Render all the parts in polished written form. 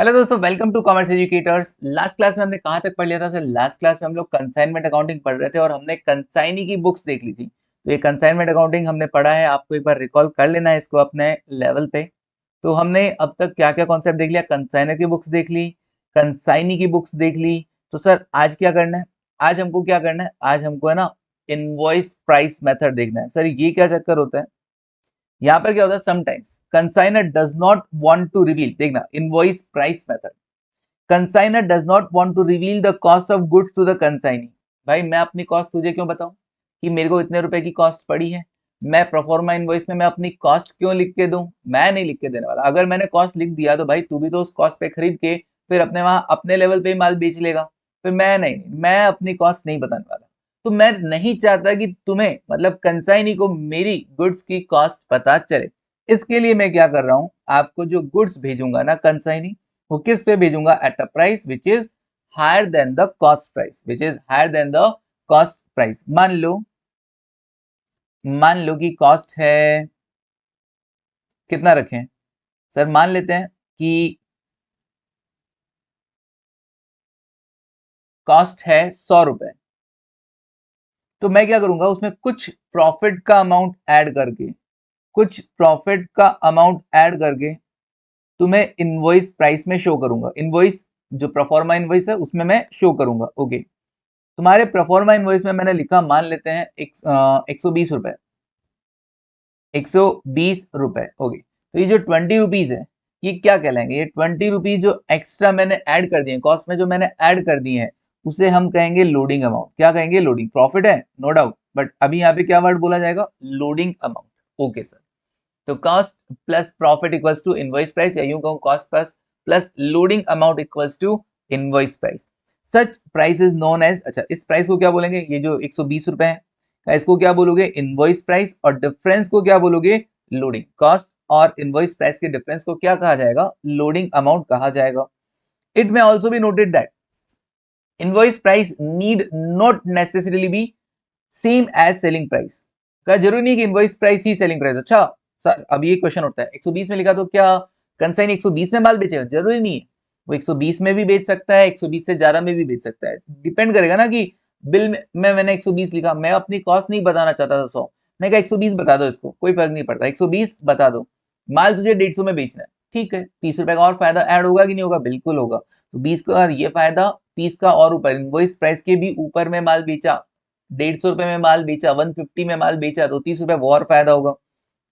Hello दोस्तों, welcome to commerce educators. Last class में हमने कहाँ तक पढ़ लिया था? सर लास्ट क्लास में हम लोग कंसाइनमेंट अकाउंटिंग पढ़ रहे थे और हमने कंसाइनी की बुक्स देख ली थी। तो ये कंसाइनमेंट अकाउंटिंग हमने पढ़ा है, आपको एक बार रिकॉल कर लेना है इसको अपने लेवल पे। तो हमने अब तक क्या क्या कॉन्सेप्ट देख लिया? कंसाइनर की बुक्स देख ली, कंसाइनी की बुक्स देख ली। तो सर आज क्या करना है? आज हमको क्या करना है? आज हमको है ना इनवॉइस प्राइस मेथड देखना है। सर ये क्या चक्कर होता है? यहाँ पर क्या होता है, sometimes consigner does not want to reveal, देखना invoice price method, consigner does not want to reveal the cost of goods to the consignee. भाई मैं अपनी कॉस्ट तुझे क्यों बताऊं कि मेरे को इतने रुपए की कॉस्ट पड़ी है? मैं प्रोफॉर्मा इनवॉइस में मैं अपनी कॉस्ट क्यों लिख के दूं? मैं नहीं लिख के देने वाला। अगर मैंने कॉस्ट लिख दिया तो भाई तू भी तो उस कॉस्ट पे खरीद के फिर अपने वहां अपने लेवल पे ही माल बेच लेगा। फिर मैं नहीं, मैं अपनी कॉस्ट नहीं बताने वाला। तो मैं नहीं चाहता कि तुम्हें मतलब कंसाइनी को मेरी गुड्स की कॉस्ट पता चले। इसके लिए मैं क्या कर रहा हूं, आपको जो गुड्स भेजूंगा ना कंसाइनी, वो किस पे भेजूंगा? At a price which is higher than the cost price, which is higher than the cost price. मान लो कि कॉस्ट है, कितना रखें सर? मान लेते हैं कि कॉस्ट है 100 रुपए। तो मैं क्या करूंगा, उसमें कुछ प्रॉफिट का अमाउंट ऐड करके, कुछ प्रॉफिट का अमाउंट ऐड करके तुम्हें इनवॉइस प्राइस में शो करूंगा। इनवॉइस जो प्रोफॉर्मा इनवॉइस है उसमें मैं शो करूंगा। ओके, तुम्हारे प्रोफॉर्मा इनवॉइस में मैंने लिखा, मान लेते हैं 120 रुपए, 120 रुपए। ओके, तो ये जो 20 रुपीज है ये क्या कहलाएंगे? ये 20 रुपीज जो एक्स्ट्रा मैंने ऐड कर दिए कॉस्ट में, जो मैंने ऐड कर दिए हैं, उसे हम कहेंगे लोडिंग अमाउंट। क्या कहेंगे? लोडिंग। प्रॉफिट है नो डाउट, बट अभी यहाँ पे क्या वर्ड बोला जाएगा? Loading amount. ओके सर, तो cost plus profit equals to invoice price, या यूं कहूं cost plus plus loading amount equals to invoice price. Such price is known as, अच्छा इस प्राइस को क्या बोलेंगे? ये जो 120 रुपए है इसको क्या बोलोगे? Invoice price. और डिफरेंस को क्या बोलोगे? लोडिंग। कॉस्ट और इनवॉइस प्राइस के डिफरेंस को क्या कहा जाएगा? लोडिंग अमाउंट कहा जाएगा। It may also be noted that invoice price need not necessarily be same as selling price. क्या जरूरी नहीं कि इनवॉइस प्राइस ही सेलिंग प्राइस? अच्छा सर अब ये क्वेश्चन उठता है, 120 में लिखा तो क्या कंसाइन 120 में माल बेचेगा? जरूरी नहीं है, वो 120 में भी बेच सकता है, 120 से ज्यादा में भी बेच सकता है। डिपेंड करेगा ना कि बिल में मैंने 120 लिखा, मैं अपनी कॉस्ट नहीं बताना चाहता था 100, मैं कहा 120 बता दो, इसको कोई फर्क नहीं पड़ता, 120 बता दो। माल तुझे 150 में बेचना है, ठीक है, 30 रुपए का और फायदा ऐड होगा कि नहीं होगा? बिल्कुल होगा। तो 20 का ये फायदा, 30 का और ऊपर, इनवॉइस प्राइस के भी ऊपर में माल बेचा, 150 रुपए में माल बेचा, 150 में माल बेचा, तो 30 रुपए वो और फायदा होगा।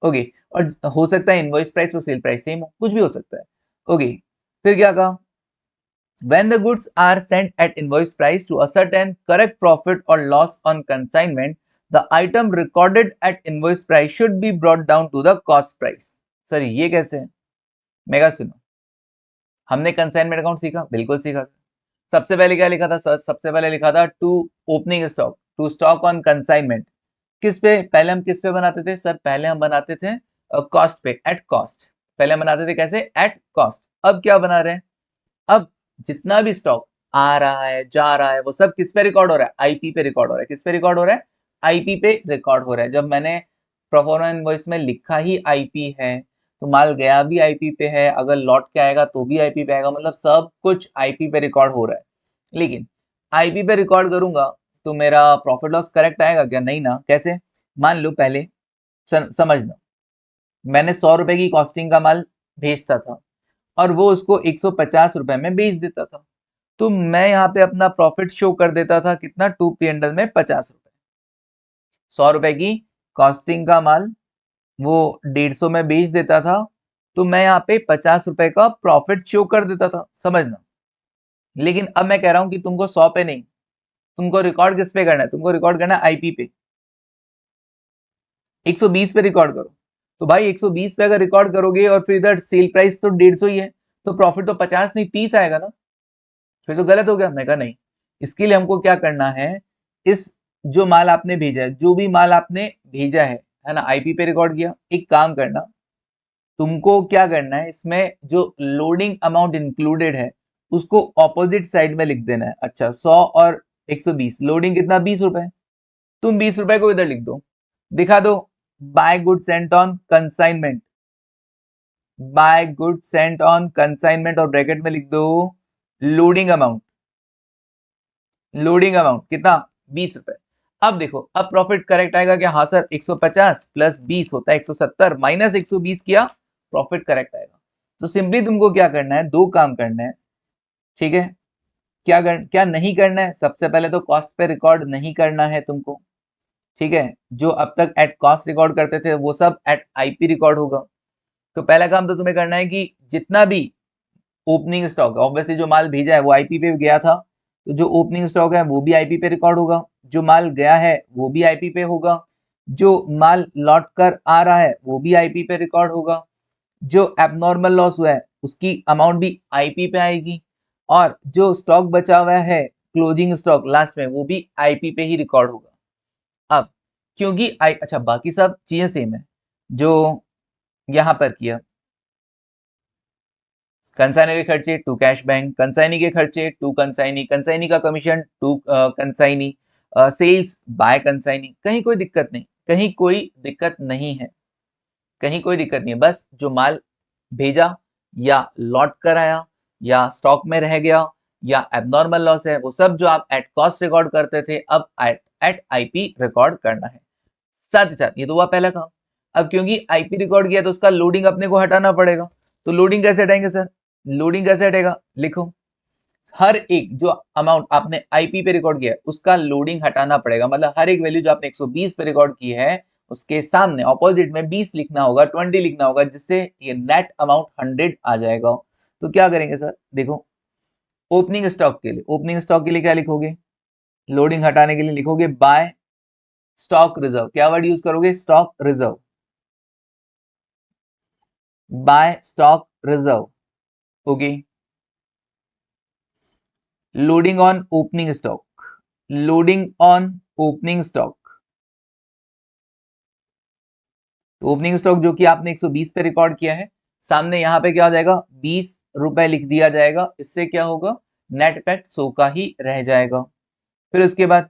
ओके, और हो सकता है इनवॉइस प्राइस और सेल प्राइस सेम हो, कुछ भी हो सकता है। ओके, फिर क्या कहा? When the goods are sent at invoice price to ascertain correct profit or loss on consignment, the item recorded at invoice price should be brought down to the cost price. Sir ये कैसे है? Mega सुनो, हमने consignment account सीखा, बिल्कुल सीखा। सबसे पहले क्या लिखा था सर? सबसे पहले लिखा था to opening stock, to stock on consignment. किस पे पहले हम किस पे बनाते थे सर? पहले हम बनाते थे कॉस्ट पे, एट कॉस्ट। पहले हम बनाते थे कैसे? At cost. अब क्या बना रहे हैं? अब जितना भी स्टॉक आ रहा है जा रहा है वो सब किस पे रिकॉर्ड हो रहा है? आईपी पे रिकॉर्ड हो रहा है। किस पे रिकॉर्ड हो रहा है? आईपी पे रिकॉर्ड हो रहा है। जब मैंने प्रोफॉर्मा इनवॉइस में लिखा ही आईपी है, तो माल गया भी आईपी पे है, अगर लौट के आएगा तो भी आईपी पे आएगा, मतलब सब कुछ आईपी पे रिकॉर्ड हो रहा है। लेकिन आईपी पे रिकॉर्ड करूंगा तो मेरा प्रॉफिट लॉस करेक्ट आएगा क्या? नहीं ना। कैसे? मान लो पहले समझना, मैंने 100 रुपए की कॉस्टिंग का माल भेजता था और वो उसको 150 रुपए में बेच देता था, तो मैं यहाँ पे अपना प्रॉफिट शो कर देता था कितना? टू P&L में 50 रुपए। 100 रुपए की कॉस्टिंग का माल वो 150 में बेच देता था, तो मैं यहाँ पे 50 रुपए का प्रॉफिट शो कर देता था, समझना। लेकिन अब मैं कह रहा हूं कि तुमको 100 पे नहीं, तुमको रिकॉर्ड किस पे करना है? तुमको रिकॉर्ड करना है आईपी पे, 120 पे रिकॉर्ड करो। तो भाई 120 पे अगर रिकॉर्ड करोगे और फिर इधर सेल प्राइस तो 150 ही है, तो प्रॉफिट तो 50 नहीं 30 आएगा ना, फिर तो गलत हो गया। मैं कहा नहीं, इसके लिए हमको क्या करना है, इस जो माल आपने भेजा है, जो भी माल आपने भेजा है ना, आईपी पे रिकॉर्ड किया। एक काम करना, तुमको क्या करना है, इसमें जो लोडिंग अमाउंट इंक्लूडेड है उसको ऑपोजिट साइड में लिख देना है। अच्छा 100 और 120, लोडिंग कितना? 20 रुपए। तुम 20 रुपए को इधर लिख दो, दिखा दो by good sent on consignment. By good sent on consignment और ब्रैकेट में लिख दो लोडिंग अमाउंट। लोडिंग अमाउंट कितना? 20 रुपए। अब देखो, अब प्रॉफिट करेक्ट आएगा क्या? हाँ सर, 150 प्लस 20 होता है 170, माइनस 120 किया, प्रॉफिट करेक्ट आएगा। तो सिंपली तुमको क्या करना है, दो काम करना है, ठीक है। क्या नहीं करना है? सबसे पहले तो कॉस्ट पे रिकॉर्ड नहीं करना है तुमको, ठीक है। जो अब तक एट कॉस्ट रिकॉर्ड करते थे वो सब एट आईपी रिकॉर्ड होगा। तो पहला काम तो तुम्हें करना है कि जितना भी ओपनिंग स्टॉक, ऑब्वियसली जो माल भेजा है वो आईपी पे गया था, तो जो ओपनिंग स्टॉक है वो भी आईपी पे रिकॉर्ड होगा, जो माल गया है वो भी आईपी पे होगा, जो माल लौट कर आ रहा है वो भी आईपी पे रिकॉर्ड होगा, जो एबनॉर्मल लॉस हुआ है उसकी अमाउंट भी आईपी पे आएगी, और जो स्टॉक बचा हुआ है क्लोजिंग स्टॉक लास्ट में वो भी आईपी पे ही रिकॉर्ड होगा। अब क्योंकि अच्छा बाकी सब चीजें सेम है जो यहां पर किया। कंसाइनी के खर्चे टू कैश बैंक, कंसाइनी के खर्चे टू कंसाइनी, कंसाइनी का commission to consignee, sales by consignee. कहीं कोई दिक्कत नहीं, कहीं कोई दिक्कत नहीं है, कहीं कोई दिक्कत नहीं है। बस जो माल भेजा या लौट कर आया या स्टॉक में रह गया या एबनॉर्मल लॉस है, वो सब जो आप एट कॉस्ट रिकॉर्ड करते थे अब एट आईपी रिकॉर्ड करना है। साथ ही साथ ये तो हुआ पहला काम। अब क्योंकि आईपी रिकॉर्ड किया तो उसका लोडिंग अपने को हटाना पड़ेगा। तो लोडिंग कैसे हटाएंगे सर? लोडिंग कैसे हटेगा? लिखो, हर एक जो अमाउंट आपने आईपी पे रिकॉर्ड किया है उसका लोडिंग हटाना पड़ेगा। मतलब हर एक वैल्यू जो आपने 120 पे रिकॉर्ड की है उसके सामने ऑपोजिट में 20 लिखना होगा, 20 लिखना होगा, जिससे ये नेट अमाउंट 100 आ जाएगा। तो क्या करेंगे सर? देखो, ओपनिंग स्टॉक के लिए, ओपनिंग स्टॉक के लिए क्या लिखोगे? लोडिंग हटाने के लिए लिखोगे बाय स्टॉक रिजर्व। क्या वर्ड यूज करोगे? Stock reserve. By stock reserve. Okay. Loading on opening stock, loading on opening stock. तो ओपनिंग स्टॉक जो कि आपने 120 पे रिकॉर्ड किया है, सामने यहां पे क्या हो जाएगा? 20 रुपए लिख दिया जाएगा। इससे क्या होगा? नेट इफेक्ट 100 का ही रह जाएगा। फिर उसके बाद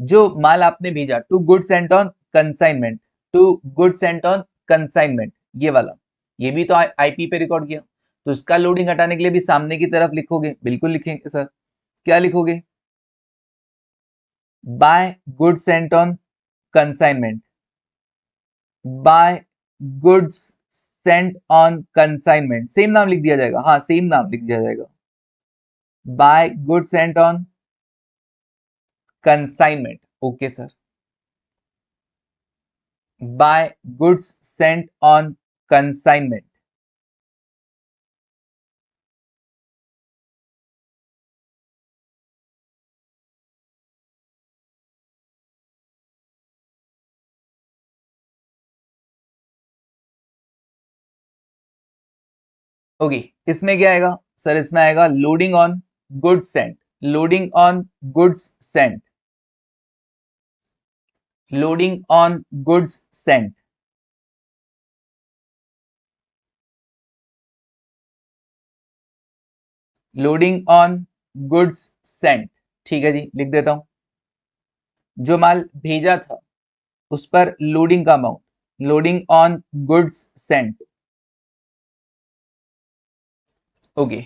जो माल आपने भेजा to good sent on consignment, to good sent on consignment, ये वाला, ये भी तो आईपी पे रिकॉर्ड किया, तो इसका लोडिंग हटाने के लिए भी सामने की तरफ लिखोगे। बिल्कुल लिखेंगे सर। क्या लिखोगे? By good sent on consignment, by goods sent on consignment, same नाम लिख दिया जाएगा। हाँ, सेम नाम लिख दिया जाएगा, by good sent on consignment. Okay sir, by goods sent on consignment. Okay, इसमें क्या आएगा सर? इसमें आएगा loading on goods sent, loading on goods sent, loading on goods sent. Loading on goods sent, ठीक है जी, लिख देता हूं। जो माल भेजा था उस पर लोडिंग का amount, loading on goods Saint. Okay,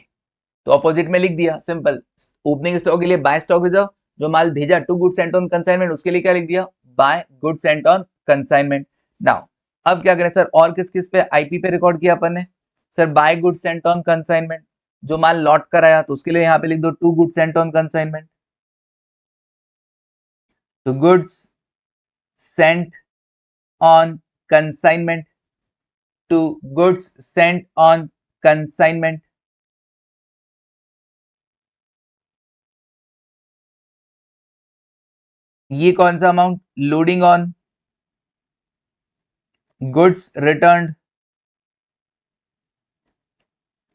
तो ऑपोजिट में लिख दिया, सिंपल। ओपनिंग स्टॉक के लिए बाय स्टॉक रिजर्व, जो माल भेजा to good sent on consignment उसके लिए क्या लिख दिया? By good sent on consignment. Now अब क्या करें सर? और किस किस पे आईपी पे रिकॉर्ड किया अपन ने? Sir by good sent on consignment, जो माल लौट कर आया तो उसके लिए यहाँ पे लिख दो to good sent on consignment, to goods sent on consignment, to goods sent on consignment. ये कौन सा amount? Loading on goods return,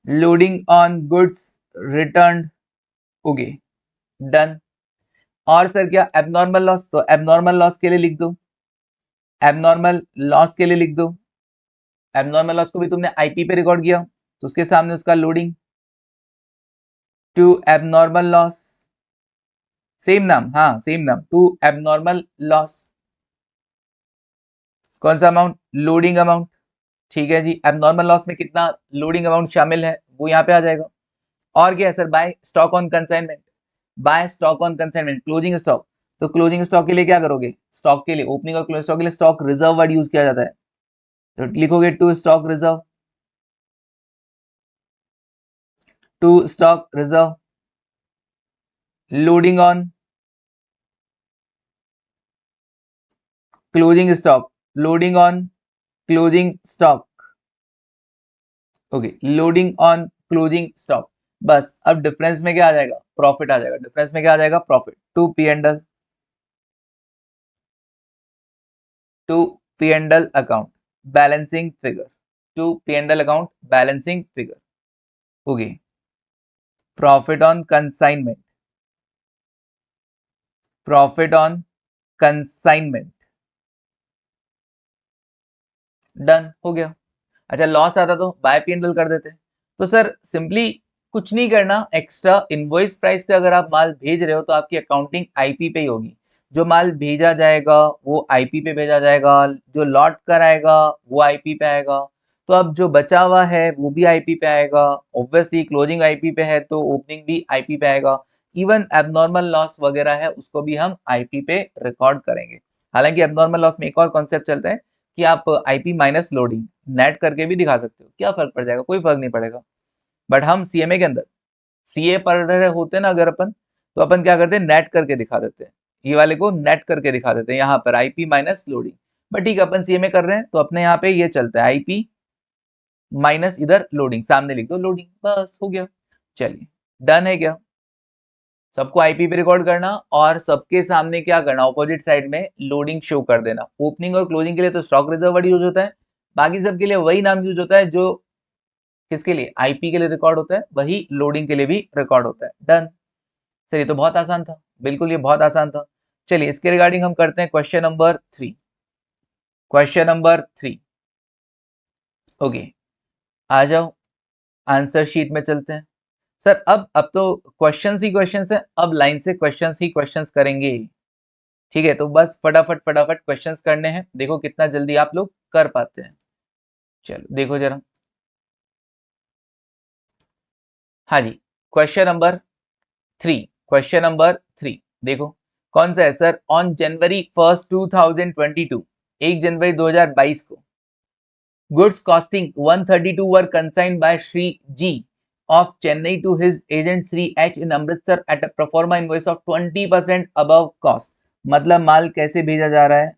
loading on goods return. Okay, done. और सर क्या एबनॉर्मल लॉस? तो एबनॉर्मल लॉस के लिए लिख दो, एबनॉर्मल लॉस के लिए लिख दो। एबनॉर्मल लॉस को भी तुमने आईपी पे रिकॉर्ड किया तो उसके सामने उसका loading to abnormal loss, same नाम, हाँ सेम नाम, टू एबनॉर्मल लॉस। कौन सा अमाउंट? Loading amount. ठीक है जी। एबनॉर्मल लॉस में कितना लोडिंग अमाउंट शामिल है वो यहाँ पे आ जाएगा। और क्या है sir, by stock on consignment, by stock on consignment, closing stock. तो क्लोजिंग स्टॉक के लिए क्या करोगे, स्टॉक के लिए ओपनिंग और क्लोजिंग स्टॉक के लिए स्टॉक रिजर्व वर्ड यूज किया जाता है, तो लिखोगे to stock reserve, to stock reserve, loading on closing stock, loading on closing stock, okay, loading on closing stock. बस अब डिफरेंस में क्या आ जाएगा, प्रॉफिट आ जाएगा। डिफरेंस में क्या आ जाएगा, profit, to P and L, to P and L account balancing figure, to P and L account balancing figure, okay. Profit on consignment, profit on consignment, done हो गया। अच्छा लॉस आता तो बाय पी एंड एल कर देते। तो सर सिंपली कुछ नहीं करना एक्स्ट्रा, इनवॉइस प्राइस पे अगर आप माल भेज रहे हो तो आपकी अकाउंटिंग आईपी पे ही होगी। जो माल भेजा जाएगा वो आईपी पे भेजा जाएगा, जो लॉट कराएगा वो आईपी पे आएगा। तो अब जो बचा हुआ है वो भी आईपी पे आएगा। ऑब्वियसली क्लोजिंग आईपी पे है तो ओपनिंग भी आईपी पे आएगा। इवन एबनॉर्मल लॉस वगैरह है उसको भी हम आईपी पे रिकॉर्ड करेंगे। हालांकि एबनॉर्मल लॉस में एक और कॉन्सेप्ट चलता है कि आप आईपी माइनस लोडिंग नेट करके भी दिखा सकते हो, क्या फर्क पड़ जाएगा, कोई फर्क नहीं पड़ेगा। बट हम सीएमए के अंदर सीए पढ़ रहे होते ना अगर अपन, तो अपन क्या करते हैं, नेट करके दिखा देते हैं, ये वाले को नेट करके दिखा देते हैं यहाँ पर आईपी माइनस लोडिंग। बट ठीक है अपन सीएमए कर रहे हैं तो अपने यहाँ पे ये चलता है आईपी माइनस इधर लोडिंग, सामने लिख दो लोडिंग, बस हो गया। चलिए डन है क्या, सबको आईपी पे रिकॉर्ड करना और सबके सामने क्या करना, ऑपोजिट साइड में लोडिंग शो कर देना। ओपनिंग और क्लोजिंग के लिए तो स्टॉक रिजर्व वर्ड यूज होता है, बाकी सब के लिए वही नाम यूज होता है जो किसके लिए, आईपी के लिए रिकॉर्ड होता है, वही लोडिंग के लिए भी रिकॉर्ड होता है। डन। सर ये तो बहुत आसान था, बिल्कुल ये बहुत आसान था। चलिए इसके रिगार्डिंग हम करते हैं question number 3, question number 3, okay. आ जाओ आंसर शीट में चलते हैं। सर अब तो क्वेश्चंस ही क्वेश्चंस है, अब लाइन से क्वेश्चंस ही क्वेश्चंस करेंगे। ठीक है तो बस फटाफट फटाफट क्वेश्चंस करने हैं, देखो कितना जल्दी आप लोग कर पाते हैं। चलो देखो जरा, हाँ जी, क्वेश्चन नंबर 3, क्वेश्चन नंबर 3 देखो कौन सा है सर। ऑन जनवरी 1 2022, 1 जनवरी 2022 को goods costing 132 were consigned by Shri G of Chennai to his agent Shri H in Amritsar at a pro forma invoice of 20% above cost। मतलब माल कैसे भेजा जा रहा है,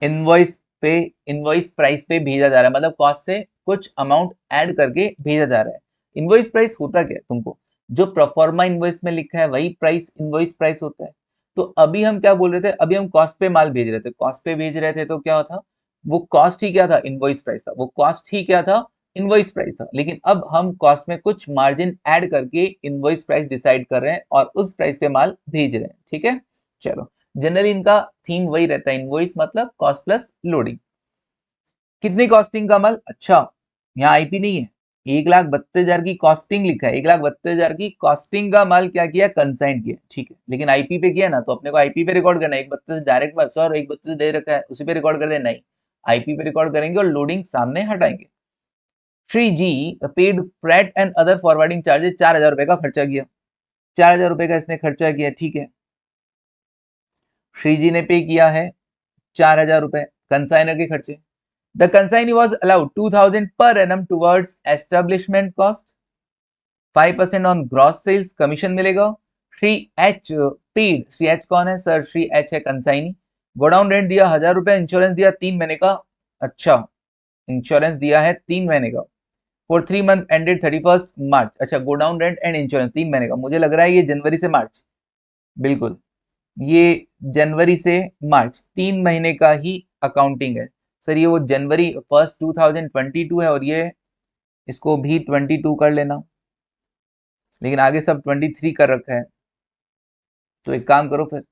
इनवॉइस पे, इनवॉइस प्राइस पे भेजा जा रहा है, मतलब कॉस्ट से कुछ अमाउंट ऐड करके भेजा जा रहा है। इनवॉइस प्राइस होता क्या है तुमको, जो प्रोफॉर्मा इनवॉइस में लिखा है वही प्राइस इनवॉइस प्राइस होता है। तो अभी हम क्या बोल रहे थे, अभी हम कॉस्ट पे माल भेज रहे थे, कॉस्ट पे भेज रहे थे तो क्या था, वो कॉस्ट ही क्या था, इनवॉइस प्राइस था, वो कॉस्ट ही क्या था, इनवॉइस प्राइस था। लेकिन अब हम कॉस्ट में कुछ मार्जिन ऐड करके इनवॉइस प्राइस डिसाइड कर रहे हैं और उस प्राइस पे माल भेज रहे हैं। ठीक है चलो, जनरली इनका थीम वही रहता है, इनवॉइस मतलब कॉस्ट प्लस लोडिंग। कितनी कॉस्टिंग का माल, अच्छा यहाँ आईपी नहीं है, 1,32,000 की कॉस्टिंग लिखा है, 1,32,000 की कॉस्टिंग का माल क्या किया, कंसाइन किया, ठीक है। लेकिन आईपी पे किया ना तो अपने को आईपी पे रिकॉर्ड करना है, 1,32 डायरेक्ट मत, और 1,32 दे रखा है उसी पे रिकॉर्ड कर दे, नहीं आईपी पे रिकॉर्ड करेंगे और लोडिंग सामने हटाएंगे। Shri G paid freight and other forwarding charges, 4,000 रुपए का खर्चा किया, 4,000 रुपए का इसने खर्चा किया, ठीक है। श्री जी ने पे किया है 4,000 रुपए कंसाइनर के खर्चे। द कंसाइनी वॉज अलाउड 2,000 पर annum towards establishment cost, 5% on gross sales commission मिलेगा। Shri H paid, Shri H कौन है सर, श्री एच है कंसाइनी। गोडाउन रेंट दिया 1,000 रुपए, इंश्योरेंस दिया 3 महीने का, अच्छा इंश्योरेंस दिया है 3 महीने का फॉर 3 मंथ एंडेड 31 मार्च। अच्छा गोडाउन रेंट एंड इंश्योरेंस 3 महीने का, मुझे लग रहा है ये जनवरी से मार्च, बिल्कुल ये जनवरी से मार्च 3 महीने का ही अकाउंटिंग है। सर ये वो जनवरी 1 2022 है और ये इसको भी 22 कर लेना, लेकिन आगे सब 23 कर रखा है। तो एक काम करो फिर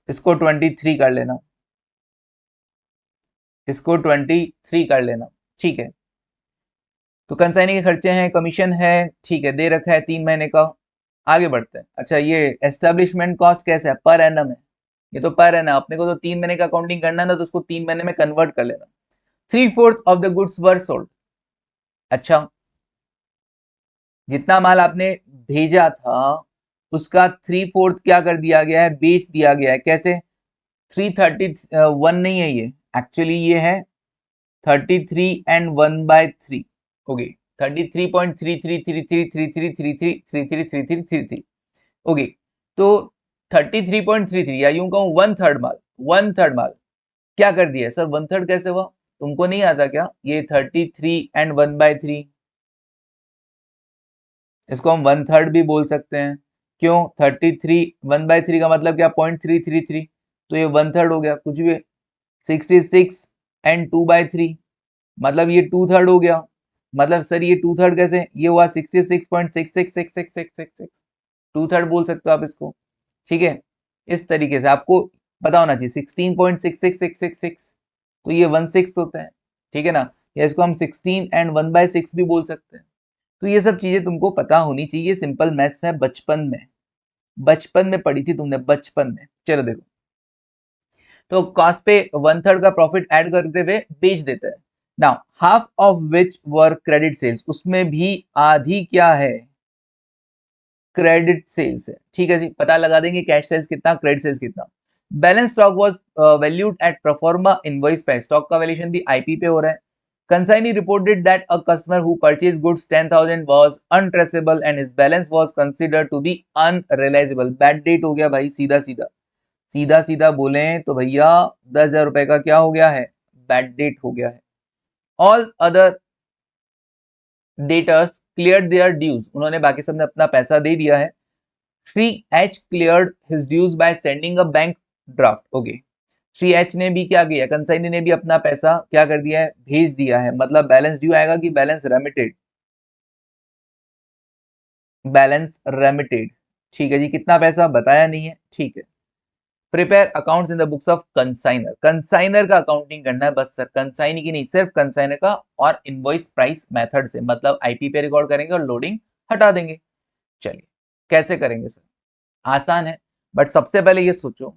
इसको 23 कर लेना, इसको 23 कर लेना, ठीक है। तो कंसाइनी के खर्चे हैं, कमीशन है, ठीक है दे रखा है 3 महीने का। आगे बढ़ते हैं। अच्छा ये एस्टेब्लिशमेंट कॉस्ट कैसा है, पर एनम है, ये तो पर है ना, अपने को तो 3 महीने का अकाउंटिंग करना है ना, तो उसको 3 महीने में कन्वर्ट कर लेना। 3/4 of the goods were sold. अच्छा, जितना माल आपने भेजा था उसका 3/4 क्या कर दिया गया है, बेच दिया गया है। कैसे? 331 नहीं है ये, एक्चुअली ये है 33 एंड 1/3। ओके, 33.33333333333333। ओके, तो 33.33 या यूं कहूं 1/3 माल, 1/3 माल क्या कर दिया है सर? 1/3 कैसे हुआ, तुमको नहीं आता क्या? ये 33 एंड 1/3, इसको हम 1/3 भी बोल सकते हैं। क्यों? 33 1/3 का मतलब क्या? 0.333, तो ये 1/3 हो गया, कुछ भी। 66 एंड 2/3 मतलब ये 2/3 हो गया। मतलब सर ये 2/3 कैसे? ये हुआ 66.66666666, 2/3 बोल सकते हो आप इसको। ठीक है, इस तरीके से आपको पता होना चाहिए। 16.66666, तो ये 1/6 होता है, ठीक है ना। या इसको हम 16 एंड 1/6 भी बोल सकते हैं। तो ये सब चीजें तुमको पता होनी चाहिए, सिंपल मैथ्स है, बचपन में, बचपन में पढ़ी थी तुमने, बचपन में। चलो देखो, तो कॉस्ट पे 1/3 का प्रॉफिट ऐड करते हुए बेच देते हैं। Now half of which were credit sales, उसमें भी आधी क्या है? क्रेडिट सेल्स है। ठीक है जी, पता लगा देंगे कैश सेल्स कितना, क्रेडिट सेल्स कितना। Balance stock was valued at proforma invoice पे, स्टॉक का वैल्यूएशन भी आईपी पे हो रहा है। Consignee reported that a customer who purchased goods 10,000 was untraceable and his balance was considered to be unrealizable. Bad date हो गया भाई, सीधा सीधा, सीधा सीधा बोले तो भैया 10,000 रुपए का क्या हो गया है? बैड डेट हो गया है। All other debtors cleared their dues, उन्होंने बाकी सबने अपना पैसा दे दिया है। 3H cleared his dues by sending a bank draft. Okay, 3H ने भी क्या किया? कंसाइनी ने भी अपना पैसा क्या कर दिया है? भेज दिया है। मतलब बैलेंस ड्यू आएगा कि बैलेंस रेमिटेड? Balance remitted. ठीक है जी, कितना पैसा बताया नहीं है, ठीक है। Prepare accounts in the books of consignor, consignor का अकाउंटिंग करना है बस सर, कंसाइनी की नहीं, सिर्फ कंसाइनर का। और इनवॉइस प्राइस मेथड से, मतलब आईपी पे रिकॉर्ड करेंगे और लोडिंग हटा देंगे। चलिए कैसे करेंगे सर? आसान है, बट सबसे पहले ये सोचो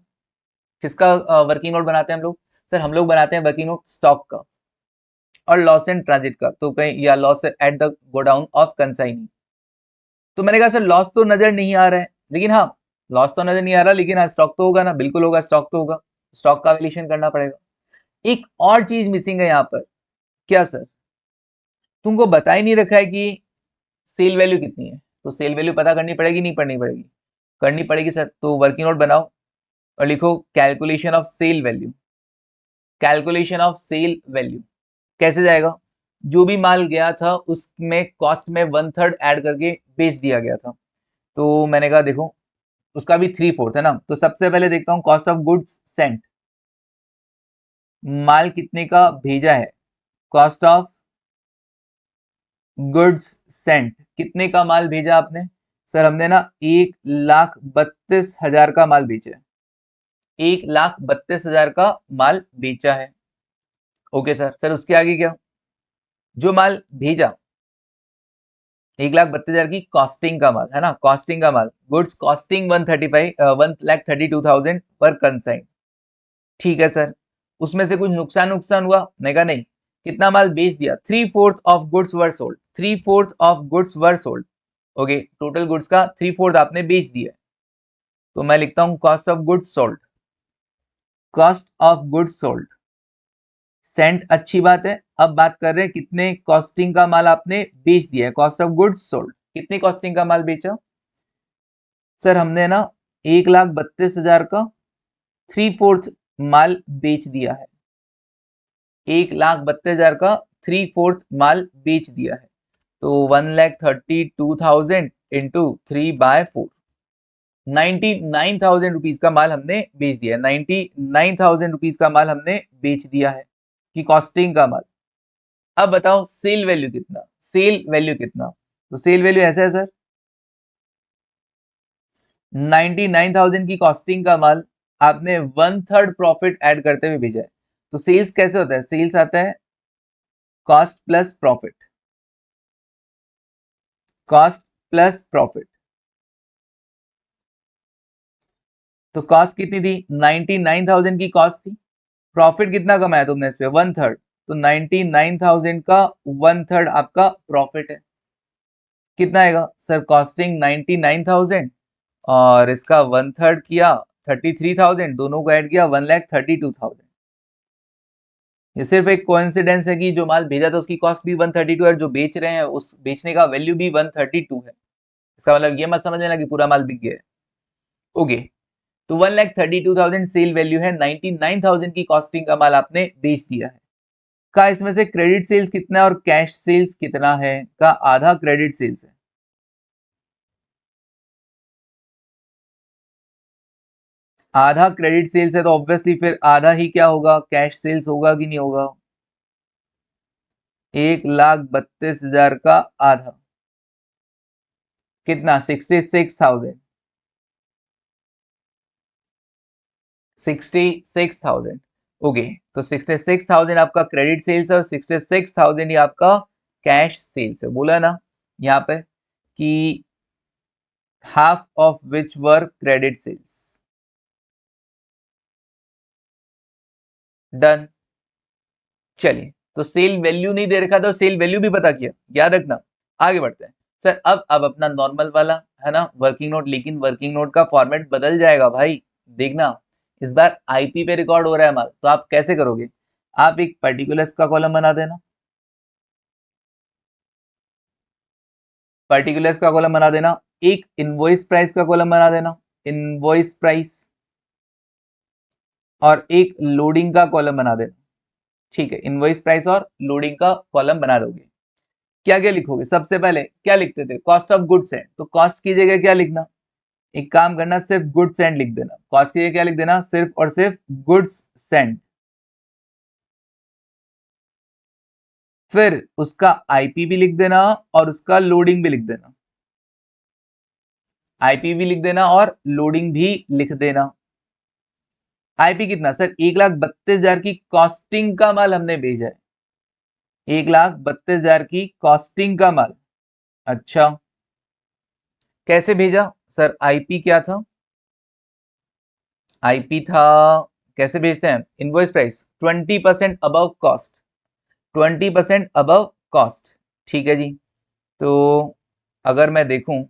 किसका वर्किंग नोट बनाते हैं हम लोग? सर हम लोग बनाते हैं वर्किंग नोट स्टॉक का और लॉस एंड ट्रांजिट का, तो कहीं या loss at the godown of consignee. तो मैंने कहा सर लॉस तो नजर नहीं आ रहा है, लेकिन हाँ, लॉस तो नजर नहीं आ रहा, लेकिन हाँ स्टॉक तो होगा ना, बिल्कुल होगा, स्टॉक तो होगा, स्टॉक का वैल्यूएशन करना पड़ेगा। एक और चीज मिसिंग है यहाँ पर। क्या सर? तुमको बता ही नहीं रखा है कि सेल वैल्यू कितनी है, तो सेल वैल्यू पता करनी पड़ेगी, नहीं पड़नी पड़ेगी? करनी पड़ेगी सर। तो वर्किंग नोट बनाओ और लिखो calculation of sale value, calculation of sale value. कैसे जाएगा? जो भी माल गया था उसमें कॉस्ट में 1/3 ऐड करके बेच दिया गया था। तो मैंने कहा देखो उसका भी 3/4 है ना, तो सबसे पहले देखता हूँ कॉस्ट ऑफ गुड्स सेंट, माल कितने का भेजा है। कॉस्ट ऑफ गुड्स सेंट, कितने का माल भेजा आपने? सर हमने ना 1,32,000 का माल बेचा है, 1,32,000 का माल बेचा है। ओके सर, सर उसके आगे क्या? जो माल भेजा 1,32,000 की कॉस्टिंग का माल है ना, कॉस्टिंग का माल, गुड्स कॉस्टिंग 1,35,1,32,000 पर कंसाइन। ठीक है सर, उसमें से कुछ नुकसान नुकसान हुआ? मैं कहा नहीं। कितना माल बेच दिया? 3/4 of goods were sold, 3/4 of goods were sold. Okay, total goods का 3/4 आपने बेच दिया। तो मैं लिखता हूं cost of goods sold, cost of goods sold sent, अच्छी बात है। अब बात कर रहे हैं कितने कॉस्टिंग का माल आपने बेच दिया है, कॉस्ट ऑफ गुड्स सोल्ड, कितनी कॉस्टिंग का माल बेचा? सर हमने ना 1,32,000 का 3/4 माल बेच दिया है, 1,32,000 का 3/4 माल बेच दिया है। तो 1,32,000 इंटू 3/4, 99,000 रुपीज का माल हमने बेच दिया है, 99,000 रुपीज का माल हमने बेच दिया है कि कॉस्टिंग का माल। अब बताओ सेल वैल्यू कितना, सेल वैल्यू कितना? तो सेल वैल्यू ऐसा है सर, 99,000 की कॉस्टिंग का माल आपने 1/3 प्रॉफिट ऐड करते हुए भेजा है। तो सेल्स कैसे होता है? सेल्स आता है cost plus profit, cost plus profit. तो कॉस्ट कितनी थी? 99,000 की कॉस्ट थी। प्रॉफिट कितना कमाया तुमने इस पे? 1/3। तो 99,000 का 1/3 आपका प्रॉफिट है। कितना आएगा सर? कॉस्टिंग 99,000 और इसका 1/3 किया 33,000, दोनों को ऐड किया 1,32,000। ये सिर्फ एक कोइंसिडेंस है कि जो माल भेजा था उसकी कॉस्ट भी 132 है और जो बेच रहे हैं उस बेचने का वैल्यू भी 132 है। इसका मतलब ये मत समझ लेना कि पूरा माल बिक गया है। ओके, तो 1,32,000 सेल वैल्यू है, 99,000 की कॉस्टिंग का माल आपने बेच दिया है। का इसमें से क्रेडिट सेल्स कितना है और कैश सेल्स कितना है? का आधा क्रेडिट सेल्स है। आधा क्रेडिट सेल्स है तो ऑब्वियसली फिर आधा ही क्या होगा? कैश सेल्स होगा कि नहीं होगा? 1,32,000 का आधा कितना? 66,000। 66,000। ओके, तो 66,000 आपका क्रेडिट सेल्स है और 66,000 ही आपका कैश सेल्स है। बोला ना यहाँ पे कि half of which were credit sales. Done. चलिए, तो सेल वैल्यू नहीं दे रखा था, सेल वैल्यू भी पता किया, याद रखना। आगे बढ़ते हैं सर। अब अपना नॉर्मल वाला है ना वर्किंग नोट, लेकिन वर्किंग नोट का फॉर्मेट बदल जाएगा भाई। देखना, इस बार आईपी पे रिकॉर्ड हो रहा है माल, तो आप कैसे करोगे? आप एक पर्टिकुलर्स का कॉलम बना देना, पर्टिकुलर्स का कॉलम बना देना, एक इनवॉइस प्राइस का कॉलम बना देना, इनवॉइस प्राइस, और एक लोडिंग का कॉलम बना देना। ठीक है, इनवॉइस प्राइस और लोडिंग का कॉलम बना दोगे। क्या क्या लिखोगे? सबसे पहले क्या लिखते थे? Cost of goods and. तो कॉस्ट की जगह क्या लिखना? एक काम करना, सिर्फ गुड्स एंड लिख देना। कॉस्ट की जगह क्या लिख देना? सिर्फ और सिर्फ गुड्स सेंड। फिर उसका आईपी भी लिख देना और उसका लोडिंग भी लिख देना। आईपी भी लिख देना और लोडिंग भी लिख देना। आईपी कितना सर? 1,32,000 की कॉस्टिंग का माल हमने भेजा है। 1,32,000 की कॉस्टिंग का माल। अच्छा, कैसे भेजा सर? आईपी क्या था? आईपी था, कैसे भेजते हैं? Invoice price 20% above cost, 20% above cost. ठीक है जी। तो अगर मैं देखूं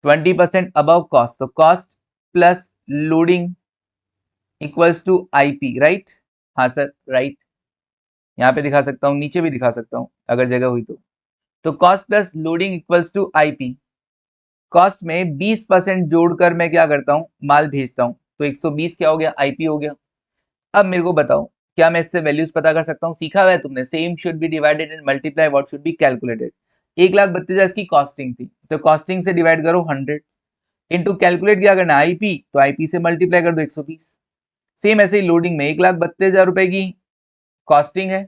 20% अबव कॉस्ट, तो cost plus loading equals to IP, right? हाँ सर, राइट। यहाँ पे दिखा सकता हूँ, नीचे भी दिखा सकता हूँ अगर जगह हुई तो cost plus loading equals to IP. Cost में 20% जोड़कर मैं क्या करता हूँ? माल भेजता हूँ, तो 120 क्या हो गया? आईपी हो गया। अब मेरे को बताओ, क्या मैं इससे वैल्यूज पता कर सकता हूँ? सीखा हुआ है तुमने, same should be divided and multiply what should be calculated. 1,32,000 की कॉस्टिंग थी, तो कॉस्टिंग से डिवाइड करो 100 इंटू कैलकुलेट क्या करना? आईपी, तो आईपी से मल्टीप्लाई कर दो 120। सेम ऐसे ही लोडिंग में 1,32,000 रुपए की कॉस्टिंग है,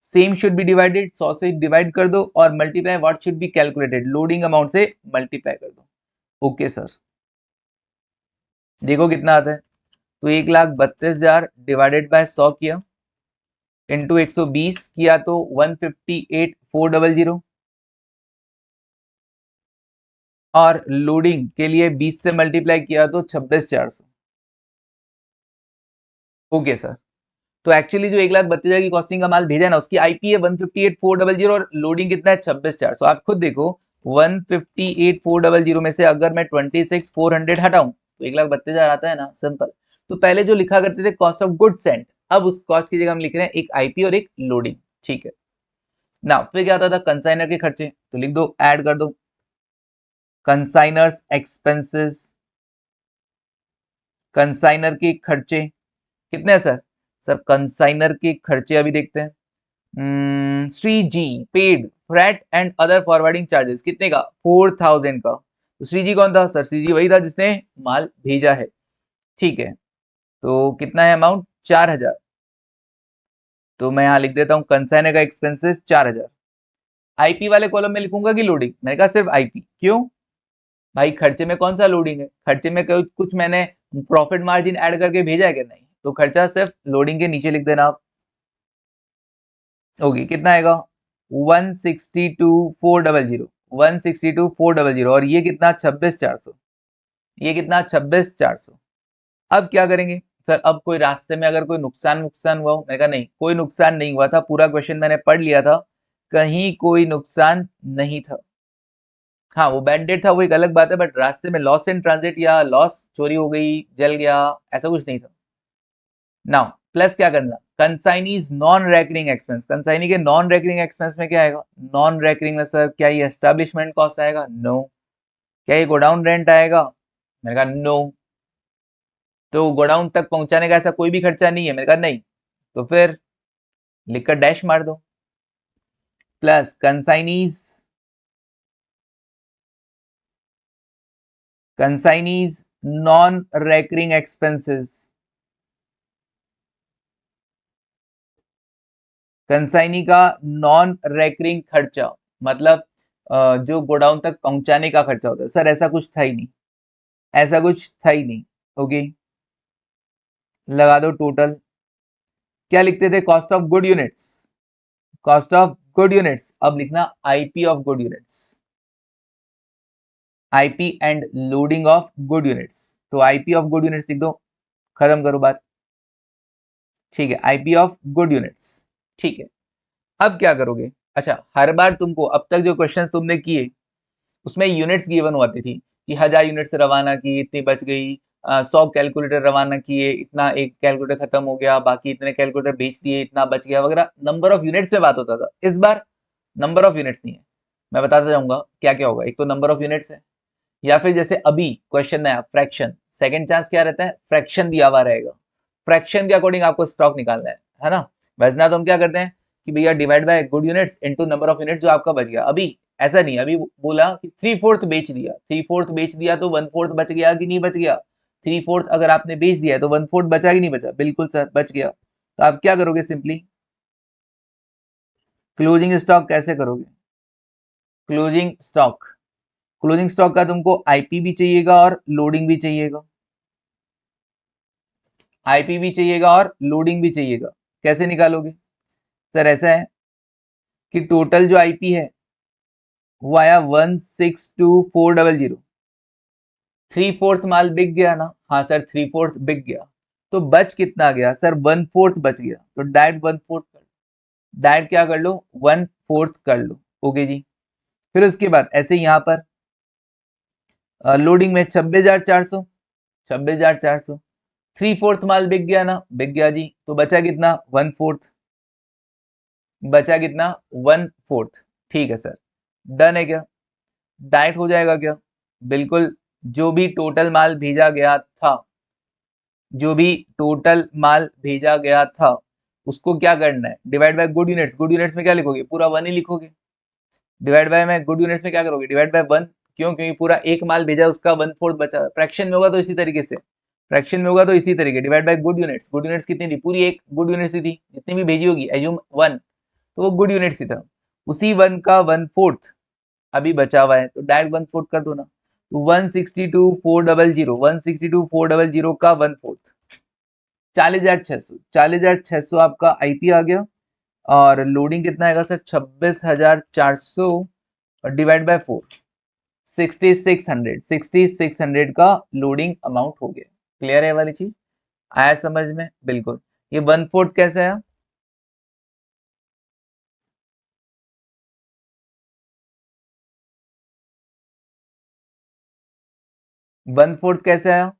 सेम शुड बी डिवाइडेड, 100 से डिवाइड कर दो और multiply what should be calculated, loading amount से मल्टीप्लाई कर दो। ओके सर, देखो कितना आता है। तो 1,32,000 डिवाइडेड बाय 100 किया इंटू 120 किया तो 158,400, और लोडिंग के लिए 20 से मल्टीप्लाई किया तो 26,400। ओके सर, तो एक्चुअली जो 1,32,000 की कॉस्टिंग का माल भेजा है ना, उसकी आईपी है 158,400 और लोडिंग कितना है? 26,400। आप खुद देखो, 158,400 में से अगर मैं 26,400 हटाऊं तो 1,32,000 आता है ना, सिंपल। तो पहले जो लिखा करते थे कॉस्ट ऑफ गुड सेंट, अब उस कॉस्ट की जगह हम लिख रहे हैं एक आईपी और एक लोडिंग। ठीक है ना। फिर क्या आता था? कंसाइनर के खर्चे, तो लिख दो, ऐड कर दो कंसाइनर्स एक्सपेंसेस। कंसाइनर के खर्चे कितने हैं सर? सर कंसाइनर के खर्चे अभी देखते हैं। Shri G paid freight and other forwarding charges, कितने का? 4,000 का। तो श्री जी कौन था सर? श्री जी वही था जिसने माल भेजा है। ठीक है, तो कितना है अमाउंट? 4,000। तो मैं यहाँ लिख देता हूँ कंसाइनर का एक्सपेंसेस 4,000। आईपी वाले कॉलम में लिखूंगा कि लोडिंग? मैंने कहा सिर्फ आईपी। क्यों भाई? खर्चे में कौन सा लोडिंग है? खर्चे में कुछ मैंने प्रॉफिट मार्जिन ऐड करके भेजा है क्या? नहीं, तो खर्चा सिर्फ लोडिंग के नीचे लिख देना आप। ओके, कितना आएगा? 162,400। 162,400 और ये कितना 26,400, ये कितना 26,400। अब क्या करेंगे सर, अब कोई रास्ते में अगर कोई नुकसान हुआ हो? मैंने कहा नहीं, कोई नुकसान नहीं हुआ था, पूरा क्वेश्चन मैंने पढ़ लिया था, कहीं कोई नुकसान नहीं था। हाँ वो बैड डेट था वो एक अलग बात है, बट रास्ते में लॉस इन ट्रांजिट या लॉस, चोरी हो गई, जल गया, ऐसा कुछ नहीं था। नाउ प्लस क्या करना, consignee's non recurring expense, consignee के नॉन रेकरिंग एक्सपेंस में क्या आएगा, नॉन रेकरिंग में सर क्या ये एस्टेब्लिशमेंट कॉस्ट आएगा, नो। क्या ये गोडाउन रेंट आएगा, मैंने कहा नो। तो गोडाउन तक पहुंचाने का ऐसा कोई भी खर्चा नहीं है, मैंने कहा नहीं। तो फिर लिखकर डैश मार दो, plus consignee's non recurring expenses, consignee का नॉन रेकरिंग खर्चा मतलब जो गोडाउन तक पहुंचाने का खर्चा होता है। सर ऐसा कुछ था ही नहीं, ऐसा कुछ था ही नहीं। ओके लगा दो टोटल, क्या लिखते थे, cost of good units, cost of good units. अब लिखना IP of good units, IP and loading of good units. तो आईपी ऑफ गुड यूनिट्स लिख दो, खत्म करो बात। ठीक है, आईपी ऑफ गुड यूनिट्स। ठीक है, अब क्या करोगे, अच्छा हर बार तुमको अब तक जो क्वेश्चंस तुमने किए उसमें यूनिट्स गिवन हुआ थी कि 1000 यूनिट्स रवाना की, इतनी बच गई, 100 कैलकुलेटर रवाना किए, इतना एक कैलकुलेटर खत्म हो गया, बाकी इतने कैलकुलेटर बेच दिए, इतना बच गया वगैरह, नंबर ऑफ यूनिट्स पे बात होता था। इस बार नंबर ऑफ यूनिट्स नहीं है, मैं बताता जाऊंगा क्या क्या होगा। एक तो नंबर ऑफ यूनिट्स है, या फिर जैसे अभी क्वेश्चन नया फ्रैक्शन, सेकंड चांस क्या रहता है, फ्रैक्शन दिया हुआ रहेगा, फ्रैक्शन के अकॉर्डिंग आपको स्टॉक निकालना है ना। वैसे तो हम क्या करते हैं कि भैया divide by good units into number of units जो आपका बच गया। अभी ऐसा नहीं, अभी बोला कि 3/4 बेच दिया, 3/4 बेच दिया तो 1/4 बच गया कि नहीं बच गया, 3/4 अगर आपने बेच दिया है तो 1/4 बचा कि नहीं बचा, बिल्कुल सर बच गया। तो आप क्या करोगे, सिंपली क्लोजिंग स्टॉक कैसे करोगे, क्लोजिंग स्टॉक, क्लोजिंग स्टॉक का तुमको आईपी भी चाहिएगा और लोडिंग भी चाहिएगा, आईपी भी चाहिएगा और लोडिंग भी चाहिएगा। कैसे निकालोगे सर, ऐसा है कि टोटल जो आईपी है वो आया 162,400, 3/4 माल बिक गया ना, हाँ सर 3/4 बिक गया, तो बच कितना गया सर, 1/4 बच गया, तो डायरेक्ट 1/4 कर लो, डायरेक्ट क्या कर लो 1/4 कर लो। ओके जी, फिर उसके बाद ऐसे यहाँ पर लोडिंग में 26,400, 26,400, 3/4 माल बिक गया ना, बिक गया जी, तो बचा कितना 1/4, बचा कितना 1/4। ठीक है सर, डन है क्या, डायरेक्ट हो जाएगा क्या, बिल्कुल। जो भी टोटल माल भेजा गया था, जो भी टोटल माल भेजा गया था उसको क्या करना है, divide by good units, good units में क्या लिखोगे, पूरा 1 ही लिखोगे। डिवाइड बाय में गुड यूनिट्स में क्या करोगे, डिवाइड बाय 1, क्यों, क्योंकि पूरा एक माल भेजा उसका 1/4 बचा। फ्रैक्शन में होगा तो इसी तरीके से, फ्रैक्शन में होगा तो इसी तरीके, divide by good units, good units कितनी थी, पूरी एक गुड यूनिट्स थी, जितनी भी भेजी होगी एज्यूम 1, तो वो गुड यूनिट्स ही था, उसी 1 का 1/4 अभी बचा हुआ है, तो डायरेक्ट 1/4 कर दो ना। तो 162,400, 162,400 का 1/4 40,600, 40,600 आपका आईपी आ गया। और लोडिंग कितना आएगा सर, 26,400 और डिवाइड बाय 4, 6600, 6600 का लोडिंग अमाउंट हो गया। क्लियर है वाली चीज, आया समझ में, बिल्कुल। ये 1/4 कैसे आया, 1/4 कैसे आया,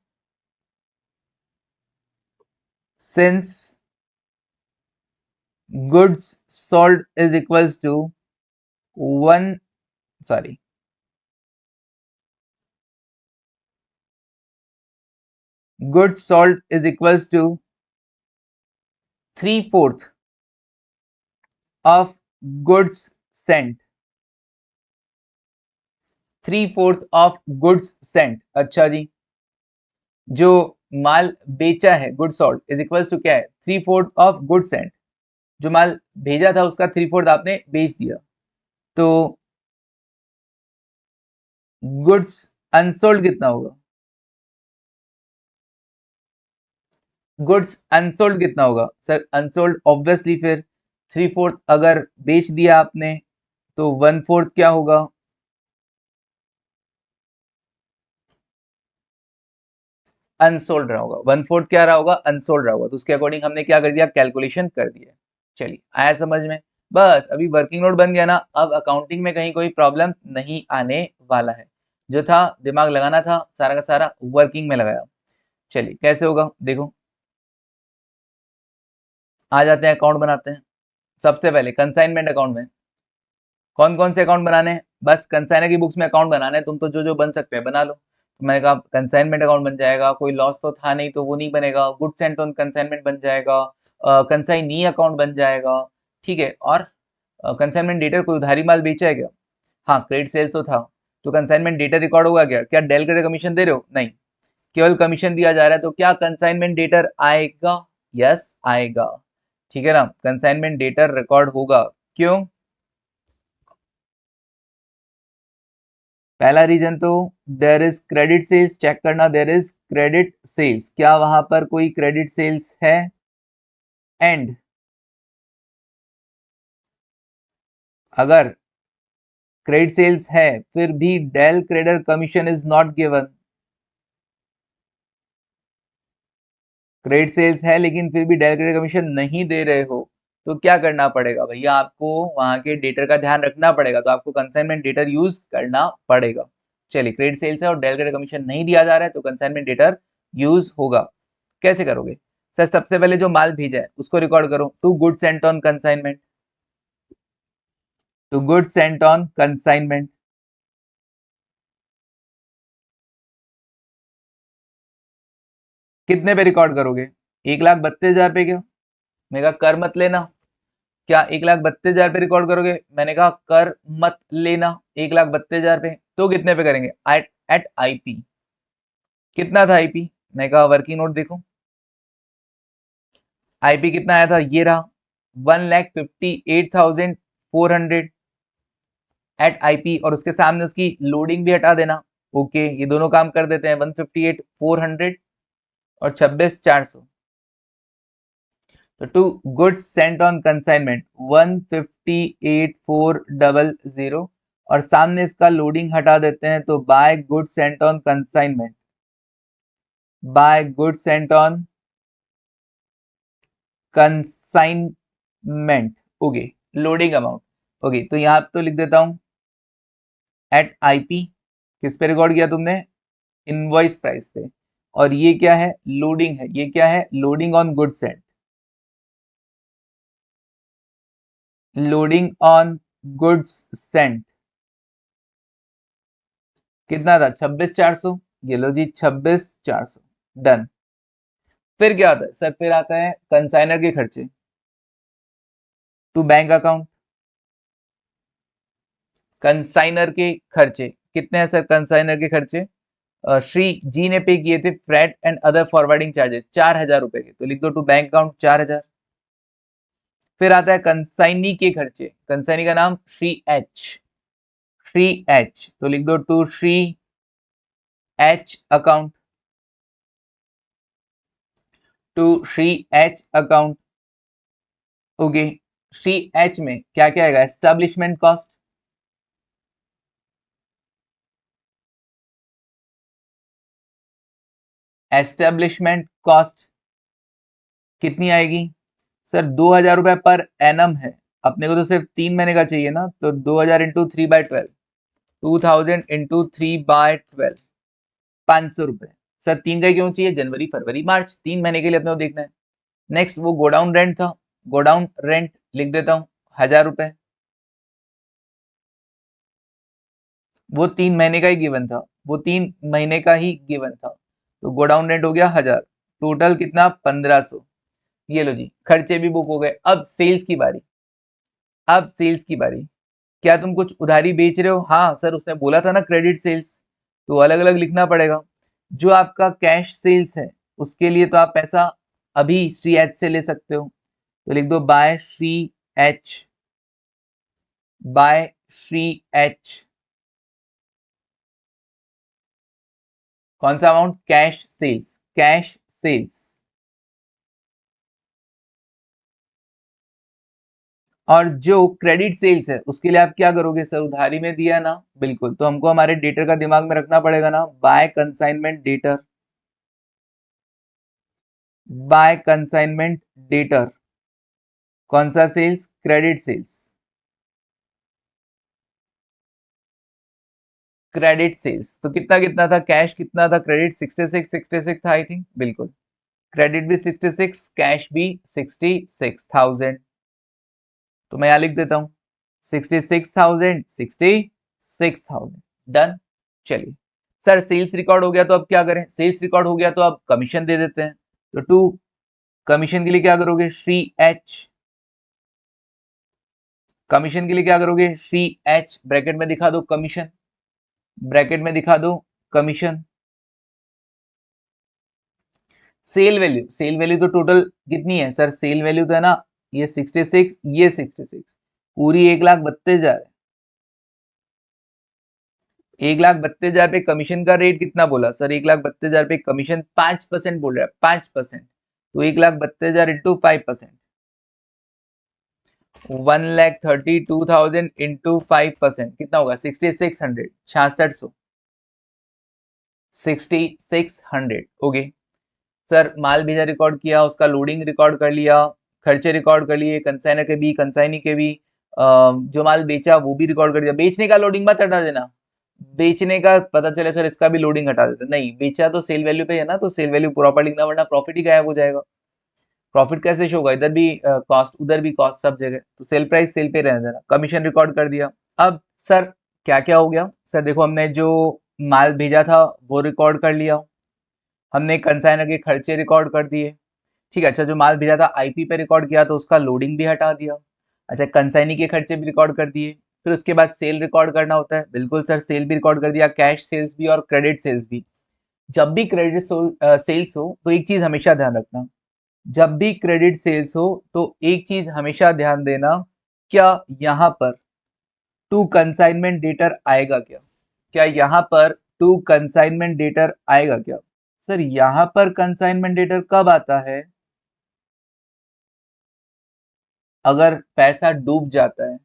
since goods sold is equals to 1, sorry, goods sold is equals to 3/4 of goods sent, 3/4 of goods sent। अच्छा जी, जो माल बेचा है good sold is equals to क्या है, 3/4 ऑफ गुड सेंट, जो माल भेजा था उसका 3/4 आपने बेच दिया, तो गुड्स अनसोल्ड कितना होगा, गुड्स अनसोल्ड कितना होगा सर, अनसोल्ड ऑब्वियसली फिर 3/4 अगर बेच दिया आपने तो 1/4 क्या होगा, अनसोल्ड रहा होगा, 1/4 क्या रहा होगा, अनसोल्ड रहा होगा, तो उसके अकॉर्डिंग हमने क्या कर दिया, कैलकुलेशन कर दिया। चलिए आया समझ में, बस अभी वर्किंग नोट बन गया ना, अब अकाउंटिंग में कहीं कोई प्रॉब्लम नहीं आने वाला है। जो था दिमाग लगाना था सारा का सारा वर्किंग में लगाया। चलिए कैसे होगा देखो, आ जाते हैं अकाउंट बनाते हैं। सबसे पहले कंसाइनमेंट अकाउंट में कौन कौन से अकाउंट बनाने हैं, बस कंसाइनर की बुक्स में अकाउंट बनाने हैं, तुम तो जो जो बन सकते हैं बना लो। तो मैंने कहा कंसाइनमेंट अकाउंट बन जाएगा, कोई लॉस तो था नहीं तो वो नहीं बनेगा, गुड्स एंड ऑन कंसाइनमेंट बन जाएगा, कंसाइनी अकाउंट बन जाएगा, ठीक है। और कंसाइनमेंट डेटर कोई उधारी माल बेचा है क्या, हाँ क्रेडिट सेल्स तो था, तो कंसाइनमेंट डेटर रिकॉर्ड होगा क्या, क्या डेल क्रेडिट कमीशन दे रहे हो, नहीं, केवल कमीशन दिया जा रहा है, तो क्या कंसाइनमेंट डेटर आएगा, यस आएगा, ठीक है ना, कंसाइनमेंट डेटर रिकॉर्ड होगा। क्यों, पहला रीजन तो देर इज क्रेडिट सेल्स, चेक करना देर इज क्रेडिट सेल्स, क्या वहां पर कोई क्रेडिट सेल्स है, एंड अगर क्रेडिट सेल्स है फिर भी del creditor commission is not given, credit sales है लेकिन फिर भी डेल क्रेडिटर कमीशन नहीं दे रहे हो, तो क्या करना पड़ेगा भैया, आपको वहां के डेटर का ध्यान रखना पड़ेगा, तो आपको कंसाइनमेंट डेटर यूज करना पड़ेगा। चलिए क्रेडिट सेल्स है और डेल क्रेडिटर कमीशन नहीं दिया जा रहा है, तो कंसाइनमेंट डेटर यूज होगा। कैसे करोगे सर, सबसे पहले जो माल भेजा है उसको रिकॉर्ड करो, to goods sent on consignment, to goods sent on consignment, कितने पे रिकॉर्ड करोगे, 1,32,000 पे, क्या मैंने कहा कर मत लेना, क्या 1,32,000 पे रिकॉर्ड करोगे, मैंने कहा कर मत लेना 1,32,000 पे, तो कितने पे करेंगे, एट आईपी, कितना था आईपी, मैं कहा वर्किंग नोट देखो, आईपी कितना आया था, ये रहा 1,58,400 एट आईपी, और उसके सामने उसकी लोडिंग भी हटा देना। ओके ये दोनों काम कर देते हैं, 158,400 और 26,400, तो to goods sent on consignment 158,400, और सामने इसका लोडिंग हटा देते हैं, तो by goods sent on consignment, by goods sent on consignment, okay loading amount, okay तो यहां तो लिख देता हूं एट आईपी, किस पे रिकॉर्ड किया तुमने, इनवॉइस प्राइस पे, और ये क्या है, लोडिंग है, ये क्या है, loading on goods sent, loading on goods Saint कितना था, 26,400, ये लो जी 26,400, डन। फिर क्या आता है सर, फिर आता है कंसाइनर के खर्चे, टू बैंक अकाउंट, कंसाइनर के खर्चे कितने हैं सर, कंसाइनर के खर्चे श्री जी ने पे किए थे, freight and other forwarding charges 4,000 रुपए के, तो लिख दो टू बैंक अकाउंट 4,000। फिर आता है कंसाइनी के खर्चे, कंसाइनी का नाम श्री एच, श्री एच, तो लिख दो to Shri H account, to Shri H account, okay. Shri H में क्या क्या आएगा, एस्टेब्लिशमेंट कॉस्ट, एस्टेब्लिशमेंट कॉस्ट कितनी आएगी सर, 2,000 रुपए पर एनम है, अपने को तो सिर्फ 3 महीने का चाहिए ना, तो 2,000 इंटू 3/12, 2,000 इंटू 3/12, 500 रुपए। सर 3 का क्यों चाहिए, जनवरी फरवरी मार्च 3 महीने के लिए अपने को देखना है। नेक्स्ट वो गोडाउन रेंट था, गोडाउन रेंट लिख देता हूँ 1,000 रुपए, वो 3 महीने का ही गिवन था, वो 3 महीने का ही गिवन था, तो गोडाउन रेंट हो गया 1,000, टोटल कितना 1,500, ये लो जी खर्चे भी बुक हो गए। अब सेल्स की बारी, अब सेल्स की बारी, क्या तुम कुछ उधारी बेच रहे हो, हाँ सर उसने बोला था ना क्रेडिट सेल्स, तो अलग अलग लिखना पड़ेगा। जो आपका कैश सेल्स है उसके लिए तो आप पैसा अभी श्री एच से ले सकते हो, तो लिख दो by Shri H, by Shri H, कौन सा amount, cash sales, cash sales. और जो क्रेडिट सेल्स है उसके लिए आप क्या करोगे सर, उधारी में दिया ना, बिल्कुल, तो हमको हमारे डेटर का दिमाग में रखना पड़ेगा ना, by consignment debtor, by consignment debtor, कौन सा sales? Credit sales, credit sales. तो कितना कितना था? कैश कितना था? क्रेडिट 66 था आई थिंक, बिल्कुल। क्रेडिट भी 66, कैश भी 66,000। तो मैं यहां लिख देता हूं 66,000, 66,000। डन। चलिए सर, सेल्स रिकॉर्ड हो गया तो अब क्या करें? सेल्स रिकॉर्ड हो गया तो अब कमीशन दे देते हैं। तो टू कमीशन के लिए क्या करोगे? श्री एच। कमीशन के लिए क्या करोगे? श्री एच, ब्रैकेट में दिखा दो कमीशन, ब्रैकेट में दिखा दो commission. Sale value, sale value तो टोटल कितनी है सर? सेल वैल्यू तो है ना ये 66, ये 66, पूरी 1,32,000। 1,32,000 पे कमीशन का रेट कितना बोला सर? 1,32,000 पे कमीशन 5% बोल रहा है, 5%। तो 1,32,000 इंटू 5%, 1,32,000 इंटू 5% कितना होगा? 6,600, 6600, 6,600। ओके सर, माल भेजा रिकॉर्ड किया, उसका लोडिंग रिकॉर्ड कर लिया, खर्चे रिकॉर्ड कर लिए, कंसाइनर के भी, कंसाइनी के भी, जो माल बेचा वो भी रिकॉर्ड कर दिया। बेचने का लोडिंग मत हटा देना, बेचने का पता चले सर इसका भी लोडिंग हटा देते। नहीं, बेचा तो सेल वैल्यू पे है ना, तो सेल वैल्यू प्रॉपर लिखना, वरना प्रॉफिट ही गायब हो जाएगा। प्रॉफिट कैसे शो होगा? इधर भी कॉस्ट, उधर भी कॉस्ट, सब जगह। तो सेल प्राइस सेल पे रहने देना, कमीशन रिकॉर्ड कर दिया। अब सर क्या क्या हो गया? सर देखो, हमने जो माल भेजा था वो रिकॉर्ड कर लिया, हमने कंसाइनर के खर्चे रिकॉर्ड कर दिए, ठीक है। अच्छा, जो माल भेजा था आईपी पे रिकॉर्ड किया तो उसका लोडिंग भी हटा दिया। अच्छा, कंसाइनी के खर्चे भी रिकॉर्ड कर दिए। फिर उसके बाद सेल रिकॉर्ड करना होता है, बिल्कुल सर, सेल भी रिकॉर्ड कर दिया, कैश सेल्स भी और क्रेडिट सेल्स भी। जब भी क्रेडिट सेल्स हो तो एक चीज हमेशा ध्यान रखना, जब भी क्रेडिट सेल्स हो तो एक चीज हमेशा ध्यान देना, क्या यहाँ पर टू कंसाइनमेंट डेटर आएगा क्या? क्या यहाँ पर टू कंसाइनमेंट डेटर आएगा क्या? सर यहाँ पर कंसाइनमेंट डेटर कब आता है? अगर पैसा डूब जाता है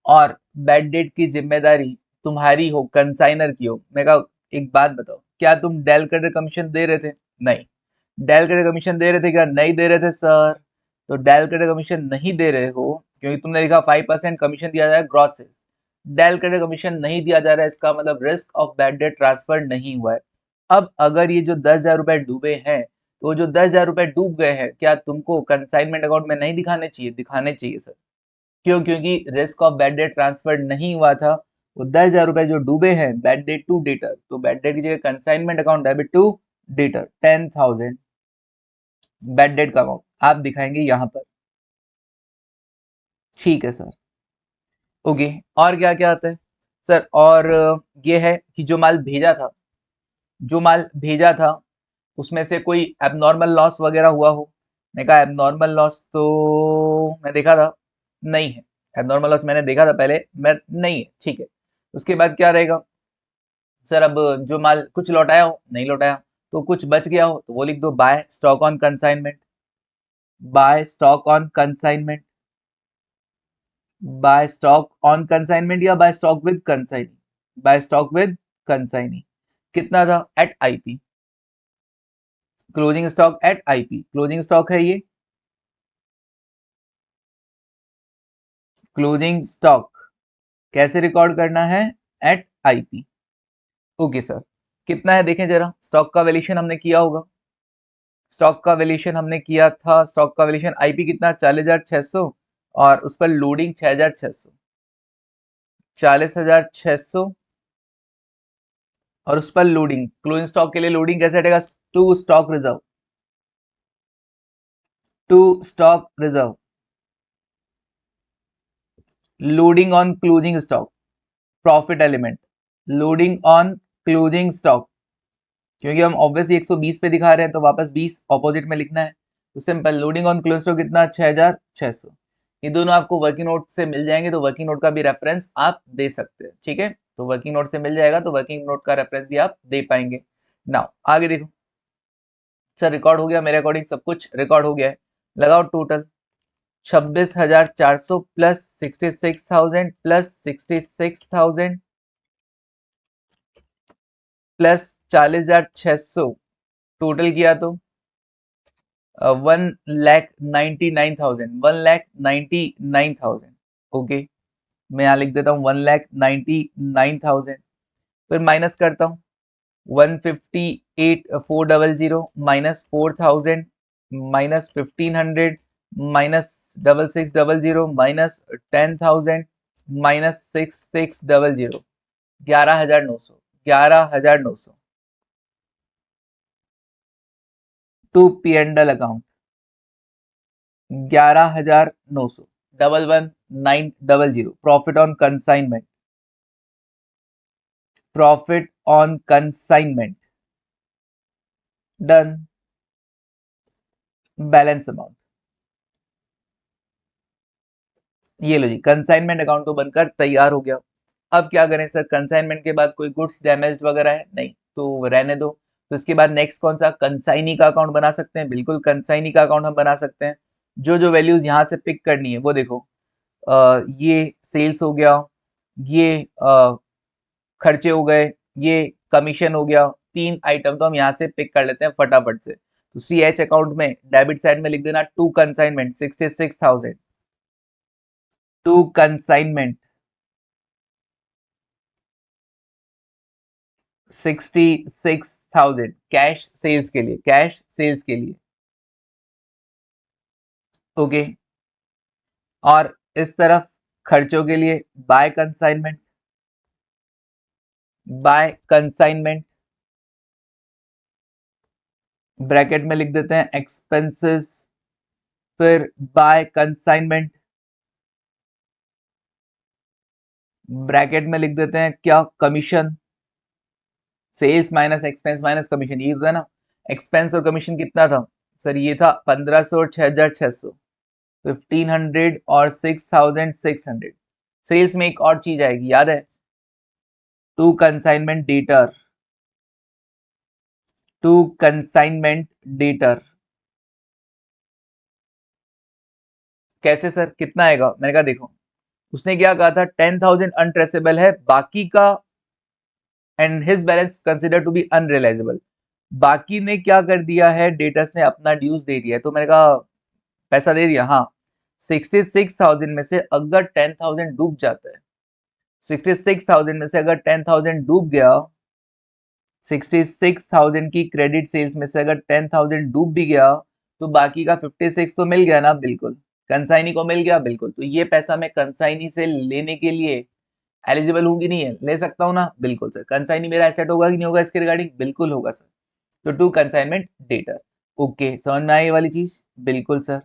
और बैड डेट की जिम्मेदारी तुम्हारी हो, कंसाइनर की हो। मैं कहा एक बात बताओ, क्या तुम डेल क्रेडिट कमीशन दे रहे थे? नहीं। डेल क्रेडिट कमीशन दे रहे थे क्या? नहीं दे रहे थे सर। तो डेल क्रेडिट कमीशन नहीं दे रहे हो क्योंकि तुमने लिखा 5% कमीशन दिया जाए gross sales. Del credit commission नहीं दिया जा रहा है, इसका मतलब risk of bad debt transfer नहीं हुआ है। अब अगर ये जो 10,000 रुपए डूबे हैं, तो जो 10,000 रुपए डूब गए हैं, क्या तुमको कंसाइनमेंट अकाउंट में नहीं दिखाने चाहिए? दिखाने चाहिए सर। क्यों? क्योंकि risk of bad debt transfer नहीं हुआ था। वो 10,000 रुपए जो डूबे हैं बैड डेट टू डेटर, तो बैड डेट की जगह consignment account debit to debtor 10,000 bad debt का अमाउंट आप दिखाएंगे यहां पर। ठीक है सर। ओके, और क्या क्या आता है सर? और ये है कि जो माल भेजा था, जो माल भेजा था उसमें से कोई एबनॉर्मल लॉस वगैरह हुआ हो। मैं कहा एबनॉर्मल लॉस तो मैं देखा था नहीं है, एबनॉर्मल लॉस मैंने देखा था पहले, मैं नहीं है, ठीक है। उसके बाद क्या रहेगा सर? अब जो माल कुछ लौटाया हो, नहीं लौटाया, तो कुछ बच गया हो तो वो लिख दो by stock on consignment, by stock on consignment, by stock on consignment या by stock with consignee, by stock with consignee. कितना था? At IP, closing stock at IP, closing stock है ये, क्लोजिंग स्टॉक कैसे रिकॉर्ड करना है? Eight IP. Okay sir, कितना है देखें जरा, स्टॉक का वैल्यूएशन हमने किया होगा, स्टॉक का वैल्यूएशन हमने किया था, स्टॉक का वैल्यूएशन आईपी कितना? 40,600, और उस पर लोडिंग 6,600, 40,600, और उस पर लोडिंग, क्लोजिंग स्टॉक के लिए लोडिंग कैसे हटेगा? To stock reserve, to stock reserve, loading on closing stock, profit element, loading on closing stock. क्योंकि हम ऑब्वियसली 120 पे दिखा रहे हैं तो वापस 20 ऑपोजिट में लिखना है। तो simple, loading on closing stock कितना? 6,600। ये दोनों आपको वर्किंग नोट से मिल जाएंगे, तो वर्किंग नोट का भी रेफरेंस आप दे सकते हैं, ठीक है। तो वर्किंग नोट से मिल जाएगा, तो वर्किंग नोट का रेफरेंस भी आप दे पाएंगे। नाउ आगे देखो सर, रिकॉर्ड हो गया, मेरे अकॉर्डिंग सब कुछ रिकॉर्ड हो गया है। लगाओ total, 26,400 plus 66,000 plus 66,000 plus 40,600, total किया तो 1,99,000, 1,99,000। ओके, मैं यहाँ लिख देता हूँ 1,99,000। फिर माइनस करता हूँ 158,400 minus 4,000 minus 1,500 minus 6,600 minus 10,000 minus 6,600, 11,900, 11,900। To P and L account 11,900, 11,900। Profit on consignment, profit on consignment done. Balance amount, ये लो जी, कंसाइनमेंट अकाउंट तो बनकर तैयार हो गया। अब क्या करें सर, कंसाइनमेंट के बाद कोई गुड्स डैमेज वगैरह है नहीं, तो रहने दो। तो इसके बाद नेक्स्ट कौन सा, कंसाइनी का अकाउंट बना सकते हैं। बिल्कुल कंसाइनी का अकाउंट हम बना सकते हैं। जो जो वैल्यूज यहाँ से पिक करनी है वो देखो, ये सेल्स हो गया, ये खर्चे हो गए, ये कमीशन हो गया। 3 आइटम तो हम यहाँ से पिक कर लेते हैं फटाफट से। तो सी एच अकाउंट में डेबिट साइड में लिख देना to consignment 66,000, to consignment 66,000 cash sales के लिए, कैश सेल्स के लिए। ओके, और इस तरफ खर्चों के लिए by consignment, by consignment bracket में लिख देते हैं एक्सपेंसेस, फिर बाय कंसाइनमेंट ब्रैकेट में लिख देते हैं क्या, commission. Sales minus expense minus commission, ये होता है ना। एक्सपेंस और कमीशन कितना था सर, ये था 1,500 और 6,600, 1,500 और 6,600। सेल्स में एक और चीज आएगी, याद है, to consignment debtor, to consignment debtor. कैसे सर, कितना आएगा, मैंने कहा देखो, उसने क्या कहा था, 10,000 अनट्रेसेबल है, बाकी का and his balance consider to be unrealisable. बाकी ने क्या कर दिया है, डेटर्स ने अपना ड्यूज दे दिया है, तो मैंने कहा पैसा दे दिया, हाँ। 66,000 में से अगर 10,000 डूब जाता है, 66,000 में से अगर 10,000 डूब गया, 66,000 की क्रेडिट सेल्स में से अगर 10,000 डूब भी गया, तो बाकी का 56 तो मिल गया ना, बिल्कुल कंसाइनी को मिल गया, बिल्कुल। तो ये पैसा मैं कंसाइनी से लेने के लिए एलिजिबल हूँ कि नहीं है, ले सकता हूँ ना, बिल्कुल सर। कंसाइनी मेरा एसेट होगा कि नहीं होगा इसके रिगार्डिंग, बिल्कुल होगा सर। तो टू कंसाइनमेंट डेटर, ओके, समझ में आई ये वाली चीज, बिल्कुल सर।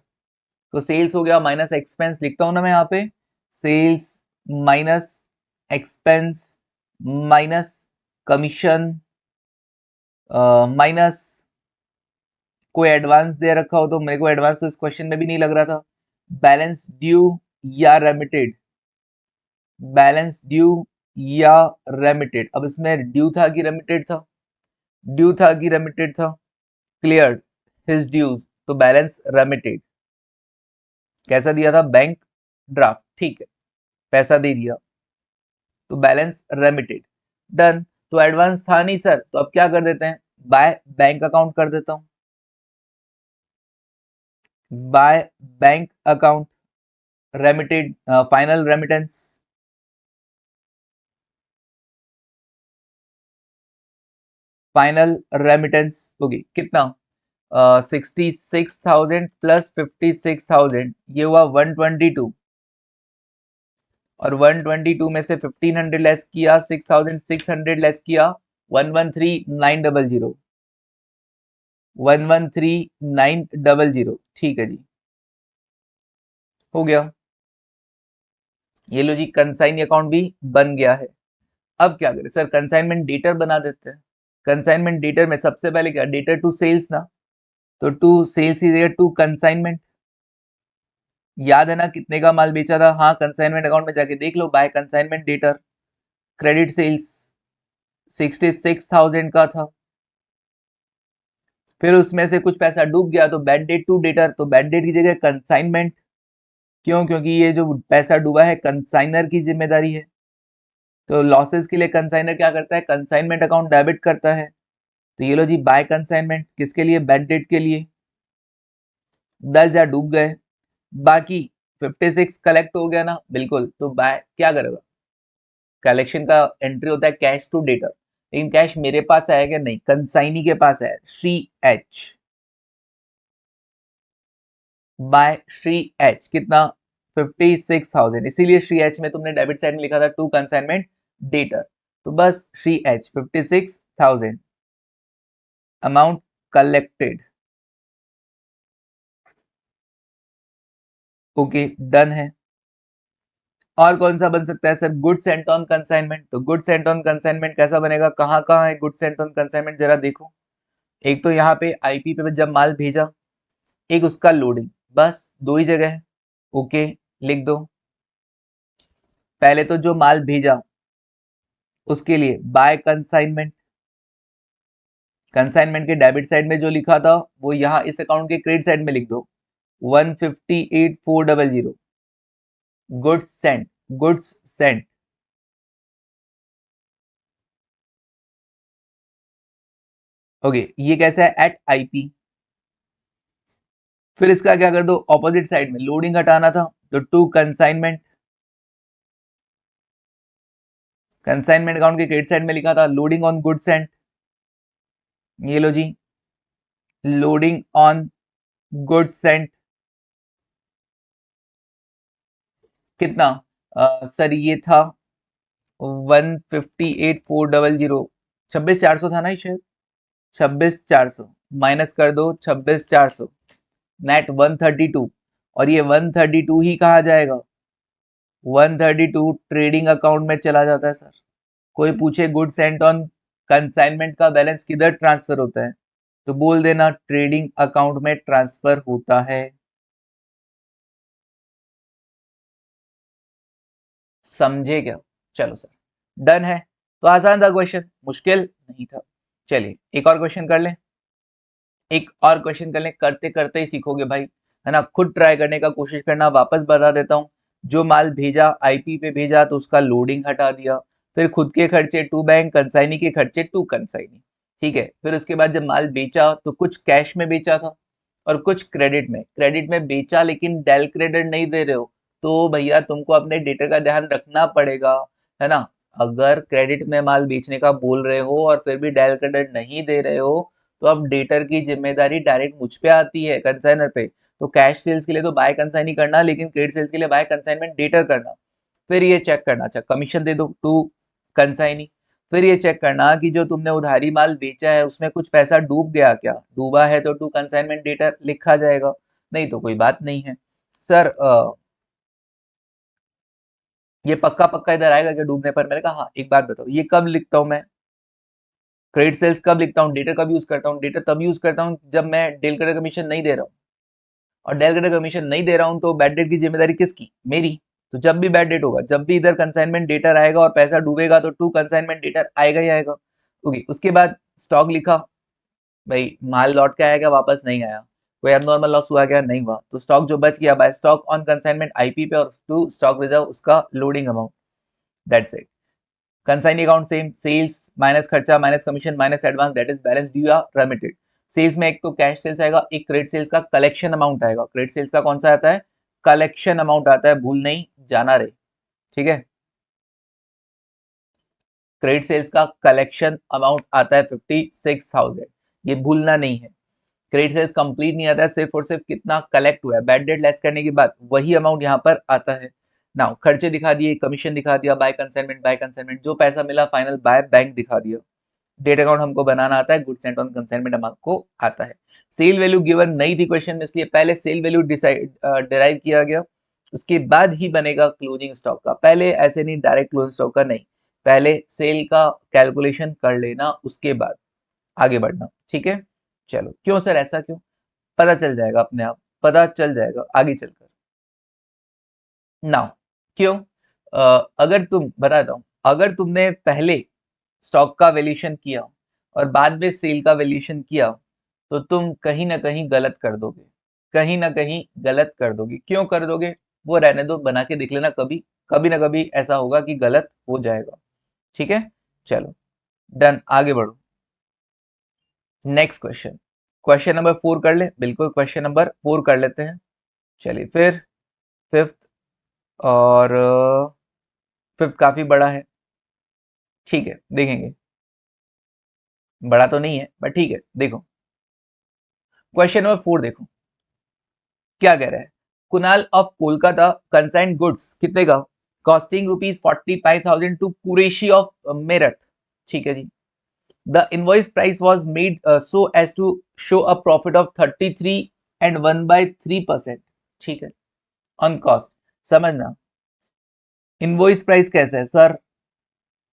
तो सेल्स हो गया माइनस एक्सपेंस, लिखता हूं ना मैं यहाँ पे, sales minus expense minus commission minus कोई एडवांस दे रखा हो, तो मेरे को एडवांस तो इस क्वेश्चन में भी नहीं लग रहा था। बैलेंस ड्यू या रेमिटेड, बैलेंस ड्यू या रेमिटेड। अब इसमें ड्यू था कि रेमिटेड था, ड्यू था कि रेमिटेड था, क्लियर्ड हिज ड्यूज, तो बैलेंस रेमिटेड। कैसा दिया था, बैंक ड्राफ्ट, ठीक है, पैसा दे दिया, तो बैलेंस रेमिटेड डन। तो एडवांस था नहीं सर, तो अब क्या कर देते हैं, बाय बैंक अकाउंट कर देता हूं, by bank account remitted, final remittance, final remittance होगी कितना, 66,000 प्लस 56,000, ये हुआ 122, और 122 में से 1,500 लेस किया, 6,600 लेस किया, 113,900, 113,900, ठीक है जी, हो गया। ये लो जी, कंसाइन अकाउंट भी बन गया है। अब क्या करें सर, कंसाइनमेंट डेटर बना देते हैं। कंसाइनमेंट डेटर में सबसे पहले क्या, डेटर टू सेल्स ना, तो to sales is to consignment. याद है ना कितने का माल बेचा था, हाँ, कंसाइनमेंट अकाउंट में जाके देख लो, by consignment debtor, credit sales 66,000 का था। फिर उसमें से कुछ पैसा डूब गया, तो बैड डेट टू डेटर, तो बैड डेट की जगह कंसाइनमेंट। क्यों, क्योंकि ये जो पैसा डूबा है कंसाइनर की जिम्मेदारी है। तो लॉसेस के लिए कंसाइनर क्या करता है, कंसाइनमेंट अकाउंट डेबिट करता है। तो ये लो जी, बाय कंसाइनमेंट, किसके लिए, बैड डेट के लिए। 10,000 डूब गए, बाकी 56 कलेक्ट हो गया ना, बिल्कुल। तो बाय क्या करेगा, कलेक्शन का एंट्री होता है कैश टू डेटर, लेकिन कैश मेरे पास आएगा नहीं, कंसाइनी के पास है, Shri H, by Shri H कितना 56,000, इसीलिए श्री एच में तुमने डेबिट साइड में लिखा था टू कंसाइनमेंट डेटर, तो बस Shri H 56,000 amount collected. Okay done है। और कौन सा बन सकता है sir, good sent on consignment, तो गुड सेंट ऑन कंसाइनमेंट कैसा बनेगा, कहाँ कहाँ है गुड सेंट ऑन कंसाइनमेंट जरा देखो, एक तो यहाँ पे आईपी पे जब माल भेजा, एक उसका लोडिंग, बस दो ही जगह है। ओके लिख दो, पहले तो जो माल भेजा उसके लिए बाय कंसाइनमेंट, कंसाइनमेंट के डेबिट साइड में जो लिखा था वो यहाँ इस अकाउंट के क्रेडिट साइड में लिख दो, 158,400 goods Saint, goods Saint. Okay ये कैसा है, एट आईपी। फिर इसका क्या कर दो, ऑपोजिट साइड में लोडिंग हटाना था, तो टू कंसाइनमेंट, कंसाइनमेंट अकाउंट के क्रेडिट साइड में लिखा था लोडिंग ऑन गुड सेंट, ये लो जी, लोडिंग ऑन गुड सेंट कितना, सर ये था 158,400, 26,400 था ना ये शायद, 26,400 माइनस कर दो 26,400, नेट 132, और ये 132 ही कहा जाएगा, 132 ट्रेडिंग अकाउंट में चला जाता है सर। कोई पूछे गुड सेंट ऑन कंसाइनमेंट का बैलेंस किधर ट्रांसफर होता है, तो बोल देना ट्रेडिंग अकाउंट में ट्रांसफर होता है। समझे क्या, चलो सर डन है। तो आसान था क्वेश्चन, मुश्किल नहीं था। चलिए एक और क्वेश्चन कर लें, एक और क्वेश्चन कर लें, करते करते ही सीखोगे भाई, है ना, खुद ट्राई करने का कोशिश करना। वापस बता देता हूँ, जो माल भेजा आईपी पे भेजा तो उसका लोडिंग हटा दिया, फिर खुद के खर्चे टू बैंक, कंसाइनी के खर्चे टू कंसाइनी, ठीक है। फिर उसके बाद जब माल बेचा तो कुछ कैश में बेचा था और कुछ क्रेडिट में, क्रेडिट में बेचा लेकिन डेल क्रेडिट नहीं दे रहे हो, तो भैया तुमको अपने डेटर का ध्यान रखना पड़ेगा, है ना। अगर क्रेडिट में माल बेचने का बोल रहे हो और फिर भी डेल क्रेडिट नहीं दे रहे हो, तो अब डेटर की जिम्मेदारी डायरेक्ट मुझ पे आती है, कंसाइनर पे। तो कैश सेल्स के लिए तो बाय कंसाइन ही करना, लेकिन क्रेडिट सेल्स के लिए बाय कंसाइनमेंट डेटर करना। फिर ये चेक करना, अच्छा कमीशन दे दो टू कंसाइनी। फिर ये चेक करना कि जो तुमने उधारी माल बेचा है उसमें कुछ पैसा डूब गया क्या, डूबा है तो टू कंसाइनमेंट डेटर लिखा जाएगा, नहीं तो कोई बात नहीं है। सर ये पक्का पक्का इधर आएगा क्या डूबने पर, मैंने कहा हाँ। एक बात बताओ, ये कब लिखता हूँ मैं, क्रेडिट सेल्स कब लिखता हूँ, डेटर कब यूज करता हूँ, डेटर तब यूज करता हूँ जब मैं डेल क्रेडिट कमीशन नहीं दे रहा हूँ, और डेल क्रेडिट कमीशन नहीं दे रहा हूँ तो बैड डेट की जिम्मेदारी किसकी, मेरी। तो जब भी बैड डेट होगा, जब भी इधर कंसाइनमेंट डेटर आएगा और पैसा डूबेगा, तो टू कंसाइनमेंट डेटर आएगा ही आएगा। ओके उसके बाद स्टॉक लिखा, भाई माल लौट के आएगा वापस नहीं आया, कोई एबनॉर्मल लॉस हुआ क्या, नहीं हुआ, तो स्टॉक जो बच गया by stock on consignment IP पे और टू स्टॉक रिजर्व उसका loading amount, that's it. Consignee account same, sales minus खर्चा minus commission minus advance, that is balance due या रेमिटेड। सेल्स में एक तो कैश सेल्स आएगा, एक क्रेडिट सेल्स का कलेक्शन अमाउंट आएगा। क्रेडिट सेल्स का कौन सा आता है, कलेक्शन अमाउंट आता है, भूल नहीं जाना रे, ठीक है। क्रेडिट सेल्स का कलेक्शन अमाउंट आता है 56,000, ये भूलना नहीं है। क्रेडिट सेल्स कंप्लीट नहीं आता है, सिर्फ और सिर्फ कितना कलेक्ट हुआ है, बैड डेट लेस करने के बाद वही अमाउंट यहाँ पर आता है। नाउ खर्चे दिखा दिए, कमीशन दिखा दिया, बाय कंसाइनमेंट, बाय कंसाइनमेंट जो पैसा मिला फाइनल बाय बैंक दिखा दिया। डेट अकाउंट हमको बनाना आता है, गुड सेंट ऑन कंसाइनमेंट हमको आता है। सेल वैल्यू गिवन नहीं थी क्वेश्चन में, इसलिए पहले सेल वैल्यू डिसाइड डिराइव किया गया, उसके बाद ही बनेगा क्लोजिंग स्टॉक का। पहले ऐसे नहीं डायरेक्ट क्लोजिंग स्टॉक का नहीं, पहले सेल का कैलकुलेशन कर लेना उसके बाद आगे बढ़ना, ठीक है। चलो क्यों सर, ऐसा क्यों, पता चल जाएगा अपने आप, पता चल जाएगा आगे चलकर। नाउ क्यों, अगर तुम बताता हूं, अगर तुमने पहले स्टॉक का वैल्यूएशन किया और बाद में सेल का वैल्यूएशन किया, तो तुम कहीं ना कहीं गलत कर दोगे, कहीं ना कहीं गलत कर दोगे। क्यों कर दोगे, वो रहने दो, बना के देख लेना, कभी कभी ना कभी ऐसा होगा कि गलत हो जाएगा, ठीक है। चलो डन, आगे बढ़ो। नेक्स्ट क्वेश्चन, क्वेश्चन नंबर 4 कर ले, बिल्कुल क्वेश्चन नंबर 4 कर लेते हैं। चलिए फिर फिफ्थ, और फिफ्थ काफी बड़ा है, ठीक है देखेंगे, बड़ा तो नहीं है बट ठीक है। देखो क्वेश्चन नंबर 4 देखो क्या कह रहा है। Kunal of Kolkata consigned goods कितने का, costing ₹45,000 to Qureshi of Meerut, ठीक है जी। The invoice price was made so as to show a profit of 33 and 1/3%, ठीक है, ऑन कॉस्ट। समझना इनवॉइस प्राइस कैसा है सर,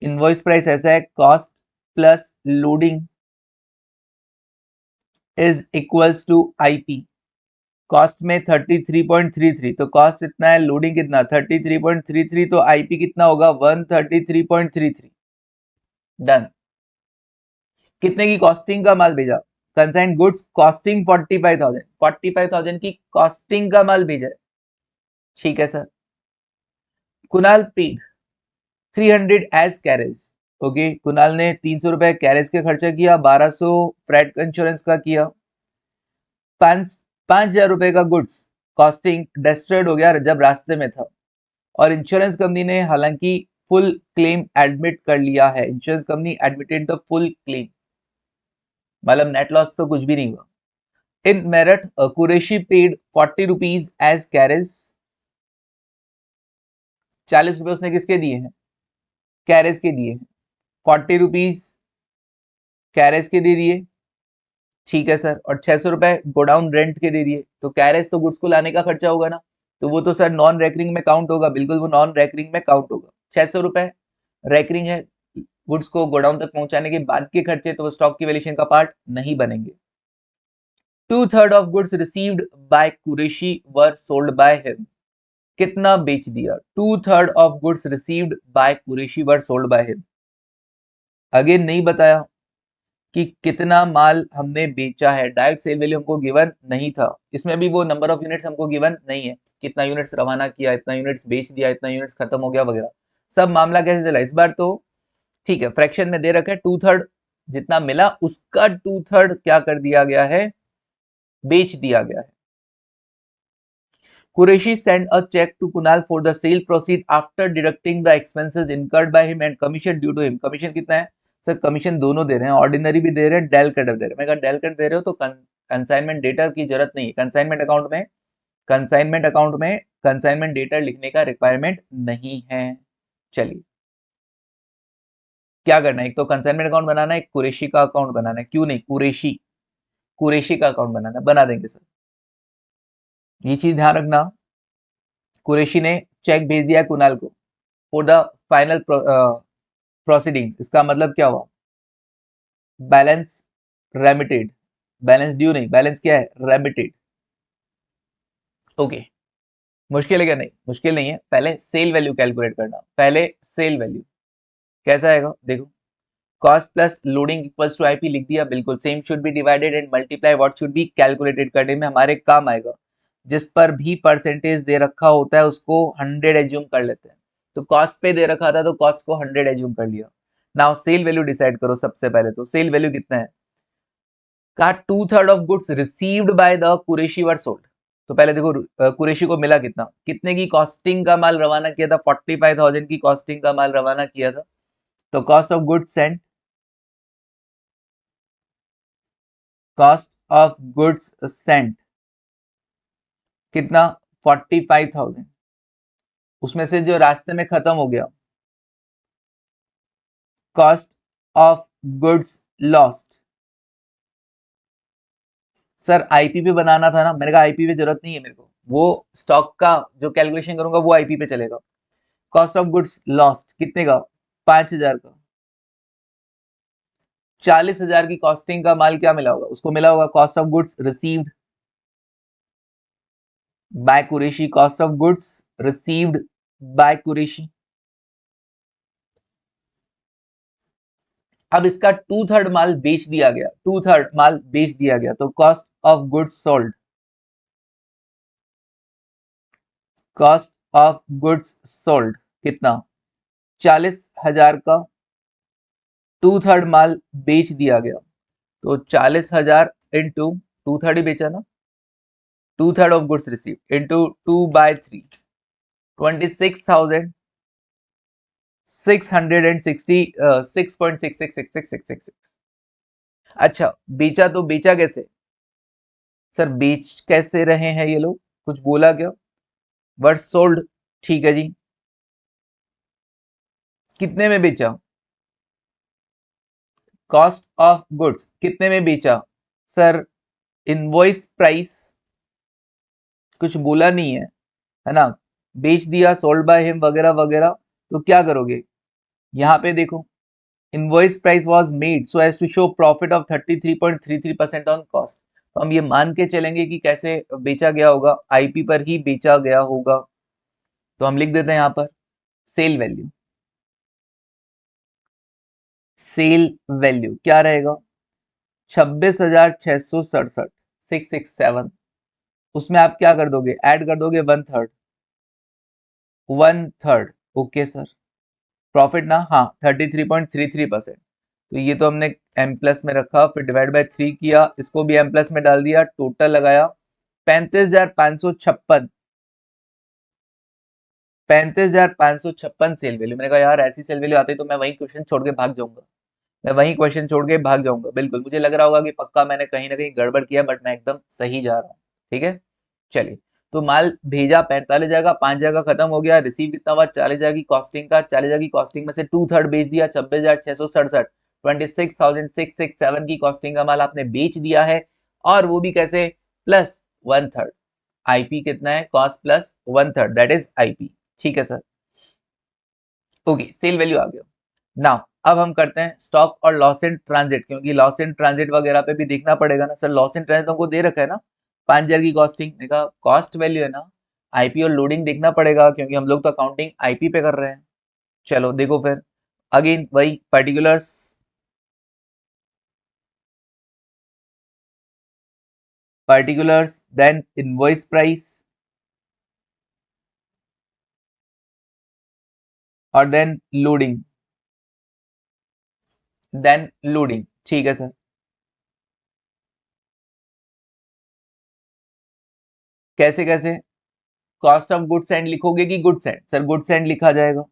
इनवॉइस प्राइस ऐसा है, cost plus loading is equals to IP. Cost में 33.33, तो कॉस्ट इतना है, लोडिंग कितना 33.33, तो आईपी कितना होगा 133.33। डन। कितने की कॉस्टिंग का माल भेजा, कंसाइंड गुड्स कॉस्टिंग 45,000 की कॉस्टिंग का माल भेजा है, ठीक है sir. Kunal paid 300 as carriage, okay, Kunal ने 300 रुपए कैरेज के खर्चा किया, 1200 फ्रेट इंश्योरेंस का किया, 5,000 रुपए का गुड्स कॉस्टिंग डिस्ट्रॉयड हो गया जब रास्ते में था, और इंश्योरेंस कंपनी ने हालांकि फुल क्लेम एडमिट कर लिया है, insurance company admitted the full claim, मतलब नेट लॉस तो कुछ भी नहीं हुआ। In Meerut Qureshi paid 40 rupees as carriage, 40 रुपए उसने किसके दिए हैं, कैरेज के दिए हैं, 40 रुपीज कैरेज के दे दिए, ठीक है सर, और 600 रुपए गोडाउन रेंट के दे दिए। तो कैरेज तो गुड्स को लाने का खर्चा होगा ना, तो वो तो सर नॉन रेकरिंग में काउंट होगा, बिल्कुल वो नॉन रेकरिंग में काउंट होगा। 600 रुपए रेकरिंग है, गुड्स को गोडाउन तक पहुंचाने के बाद के खर्चे, तो वो स्टॉक की वैल्यूएशन का पार्ट नहीं बनेंगे। 2/3 of goods received by Qureshi were sold by him, कितना बेच दिया, 2/3 of goods received by Qureshi were sold by him. Again नहीं बताया कि कितना माल हमने बेचा है, डायरेक्ट सेल वैल्यू हमको गिवन नहीं था, इसमें भी वो नंबर ऑफ यूनिट्स हमको गिवन नहीं है, कितना यूनिट्स रवाना किया, इतना यूनिट्स बेच दिया, इतना यूनिट्स खत्म हो गया वगैरह, सब मामला कैसे चला इस बार तो ठीक है, फ्रैक्शन में दे रखा है 2/3, जितना मिला उसका 2/3 क्या कर दिया गया है, बेच दिया गया है। Qureshi sent a check to Kunal for the sale proceed after deducting the expenses incurred by him and commission due to him. Commission कितना है सर, कमीशन दोनों दे रहे हैं, ऑर्डिनरी भी दे रहे हैं, डेल क्रेडिट दे रहे हैं। मैं कहा डेल क्रेडिट दे रहे हो तो कंसाइनमेंट डेटा की जरूरत नहीं है, कंसाइनमेंट डेटा लिखने का रिक्वायरमेंट नहीं है। चलिए क्या करना है, एक तो कंसाइनमेंट अकाउंट बनाना है, एक कुरैशी का अकाउंट बनाना है, क्यों नहीं कुरैशी का अकाउंट बनाना है, बना देंगे सर। ये चीज ध्यान रखना, कुरैशी ने चेक भेज दिया कुणाल को फॉर द फाइनल प्रोसीडिंग्स, इसका मतलब क्या हुआ, बैलेंस रेमिटेड, बैलेंस ड्यू नहीं, बैलेंस क्या है रेमिटेड, ओके। मुश्किल है क्या, नहीं मुश्किल नहीं है, पहले सेल वैल्यू कैलकुलेट करना, पहले सेल वैल्यू कैसा आएगा देखो, cost plus loading equals to IP लिख दिया, बिल्कुल same, should be divided and multiply what should be calculated करने में हमारे काम आएगा। जिस पर भी परसेंटेज दे रखा होता है उसको 100 एज्यूम कर लेते हैं, तो कॉस्ट पे दे रखा था तो कॉस्ट को 100 एज्यूम कर लिया। नाउ सेल वैल्यू डिसाइड करो, सबसे पहले तो सेल वैल्यू कितना है, का 2/3 of goods received by the Qureshi were sold, तो पहले देखो कुरैशी को मिला कितना, कितने की कॉस्टिंग का माल रवाना किया था, 45,000 की कॉस्टिंग का माल रवाना किया था, तो cost of goods Saint, cost of goods Saint कितना 45,000, उसमें से जो रास्ते में खत्म हो गया, cost of goods lost, sir IP पे बनाना था ना, मैंने कहा आईपी पे जरूरत नहीं है मेरे को, वो स्टॉक का जो कैलकुलेशन करूंगा वो आईपी पे चलेगा। कॉस्ट ऑफ गुड्स लॉस्ट कितने का, 5,000 का, 40,000 की कॉस्टिंग का माल क्या मिला होगा, उसको मिला होगा cost of goods received by Qureshi, cost of goods received by Qureshi. अब इसका 2/3 माल बेच दिया गया, 2/3 माल बेच दिया गया, तो cost of goods sold, cost of goods sold कितना 40,000 का, 2/3 माल बेच दिया गया, तो 40,000 इंटू 2/3 ही बेचा ना, 2/3 ऑफ गुड्स रिसीव इंटू 2/3, 26,666.666666। अच्छा, बेचा तो बेचा कैसे सर, बेच कैसे रहे हैं ये लोग, कुछ बोला क्या, वर्ड सोल्ड, ठीक है जी, कितने में बेचा, कॉस्ट ऑफ गुड्स कितने में बेचा सर, इनवॉइस प्राइस, कुछ बोला नहीं है ना, बेच दिया, सोल्ड बाय हिम वगैरह वगैरह, तो क्या करोगे, यहाँ पे देखो, invoice price was made so as to show profit of 33.33% on cost, तो हम ये मान के चलेंगे कि कैसे बेचा गया होगा, आईपी पर ही बेचा गया होगा, तो हम लिख देते हैं यहाँ पर सेल वैल्यू, सेल वैल्यू क्या रहेगा, 26,667, 667, उसमें आप क्या कर दोगे, ऐड कर दोगे 1/3, 1/3, ओके सर, प्रॉफिट ना, हाँ 33.33%, तो ये तो हमने एम प्लस में रखा, फिर डिवाइड बाय 3 किया, इसको भी एम प्लस में डाल दिया, टोटल लगाया 35,556, 35,556 सेल वैल्यू, मैंने कहा यार ऐसी सेल वैल्यू आती तो मैं वही क्वेश्चन छोड़ के भाग जाऊंगा, मैं वही क्वेश्चन छोड़ के भाग जाऊंगा, बिल्कुल मुझे लग रहा होगा कि पक्का मैंने कहीं ना कहीं गड़बड़ किया, बट मैं एकदम सही जा रहा हूँ, ठीक है, चलिए, तो माल भेजा 45,000 का, 5,000 का खत्म हो गया, रिसीव कितना हुआ 40,000 की कॉस्टिंग का, 40,000 की कॉस्टिंग में से 2/3 बेच दिया, 26,667, 26,667 की कॉस्टिंग का माल आपने बेच दिया है, और वो भी कैसे, प्लस 1/3, आईपी कितना है, cost plus 1/3, that is IP, ठीक है सर, ओके, सेल वैल्यू आ गया। नाउ अब हम करते हैं स्टॉक और लॉस इन ट्रांजिट, क्योंकि लॉस इन ट्रांजिट वगैरह पे भी देखना पड़ेगा ना सर, लॉस इन ट्रांजिट हमको दे रखा है ना, 5,000 की कॉस्टिंग, देखा कॉस्ट वैल्यू है ना, आईपी और लोडिंग देखना पड़ेगा, क्योंकि हम लोग तो अकाउंटिंग आईपी पे कर रहे हैं, चलो देखो फिर, अगेन वही particulars, particulars then invoice price और देन लोडिंग, देन लोडिंग, ठीक है सर, कैसे कैसे, कॉस्ट ऑफ गुड्स एंड लिखोगे कि goods and, sir goods and लिखा जाएगा,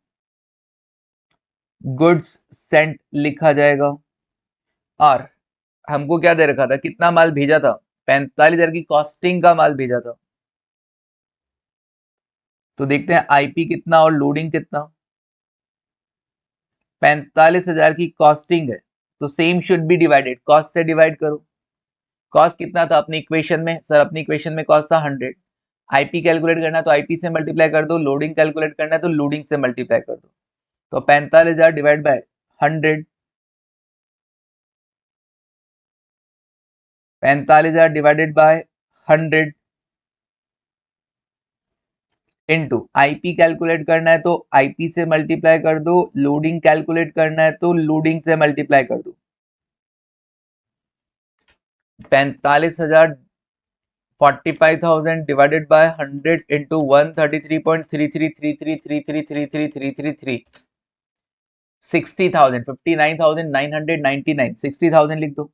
गुड्स सेंट लिखा जाएगा, और हमको क्या दे रखा था, कितना माल भेजा था, 45,000 की कॉस्टिंग का माल भेजा था, तो देखते हैं आईपी कितना और लोडिंग कितना, 45,000 की कॉस्टिंग है, तो same should be divided, cost से डिवाइड करो, कॉस्ट कितना था अपनी इक्वेशन में, सर अपनी इक्वेशन में कॉस्ट था 100, आईपी कैलकुलेट करना है तो आईपी से मल्टीप्लाई कर दो, लोडिंग कैलकुलेट करना है तो लोडिंग से मल्टीप्लाई कर दो, तो 45,000 divide by 100, 45,000 divided by 100 into IP calculate करना है तो आईपी से मल्टीप्लाई कर दो, लोडिंग कैलकुलेट करना है तो लोडिंग से मल्टीप्लाई कर दो, 45,000 45,000 डिवाइडेड बाय 100 इंटू 133.3333333333 60,000 59,999 60,000 लिख दो,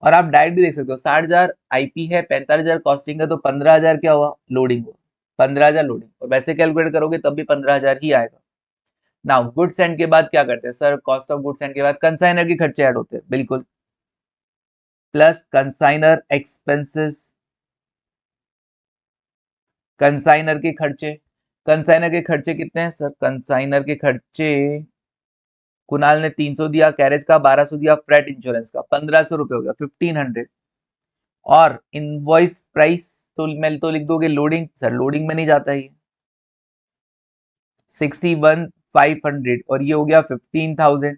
और आप डायरेक्ट भी देख सकते हो, 60,000 आईपी है, 45,000 कॉस्टिंग है, तो 15,000 क्या हुआ, लोडिंग हुआ, 15,000 लोडिंग, और वैसे कैलकुलेट करोगे तब भी 15,000 ही आएगा। नाउ गुड्स एंड के बाद क्या करते हैं sir, cost of goods and के बाद कंसाइनर के खर्चे ऐड होते हैं, बिल्कुल, प्लस कंसाइनर एक्सपेंसेस, कंसाइनर के खर्चे, कंसाइनर के खर्चे कितने हैं सर, कंसाइनर के खर्चे कुणाल ने 300 दिया, कैरेज का 1200 दिया, फ्रेट इंश्योरेंस का 1,500 रुपए हो गया, 1,500, और इनवॉइस प्राइस तो मैं तो लिख दोगे लोडिंग, सर लोडिंग में नहीं जाता है, 61,500, और ये हो गया 15,000,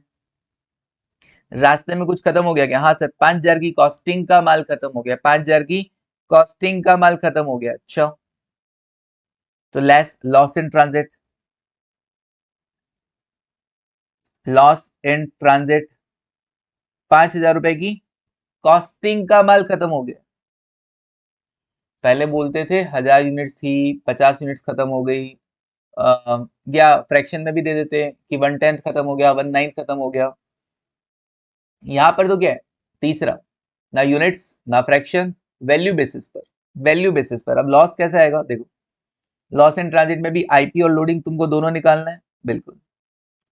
रास्ते में कुछ खत्म हो गया क्या, हाँ सर 5,000 की कॉस्टिंग का माल खत्म हो गया, 5,000 की कॉस्टिंग का माल खत्म हो गया, अच्छा, तो less loss in transit, loss in transit 5,000 रुपए की कॉस्टिंग का माल खत्म हो गया, पहले बोलते थे 1,000 यूनिट्स थी, 50 यूनिट्स खत्म हो गई, या फ्रैक्शन में भी दे देते हैं कि 1/10 खत्म हो गया, 1/9 खत्म हो गया, यहाँ पर तो क्या है, तीसरा ना यूनिट्स ना फ्रैक्शन, वैल्यू बेसिस पर, वैल्यू बेसिस पर। अब लॉस कैसे आएगा देखो, लॉस इन ट्रांजिट में भी आईपी और लोडिंग तुमको दोनों निकालना है, बिल्कुल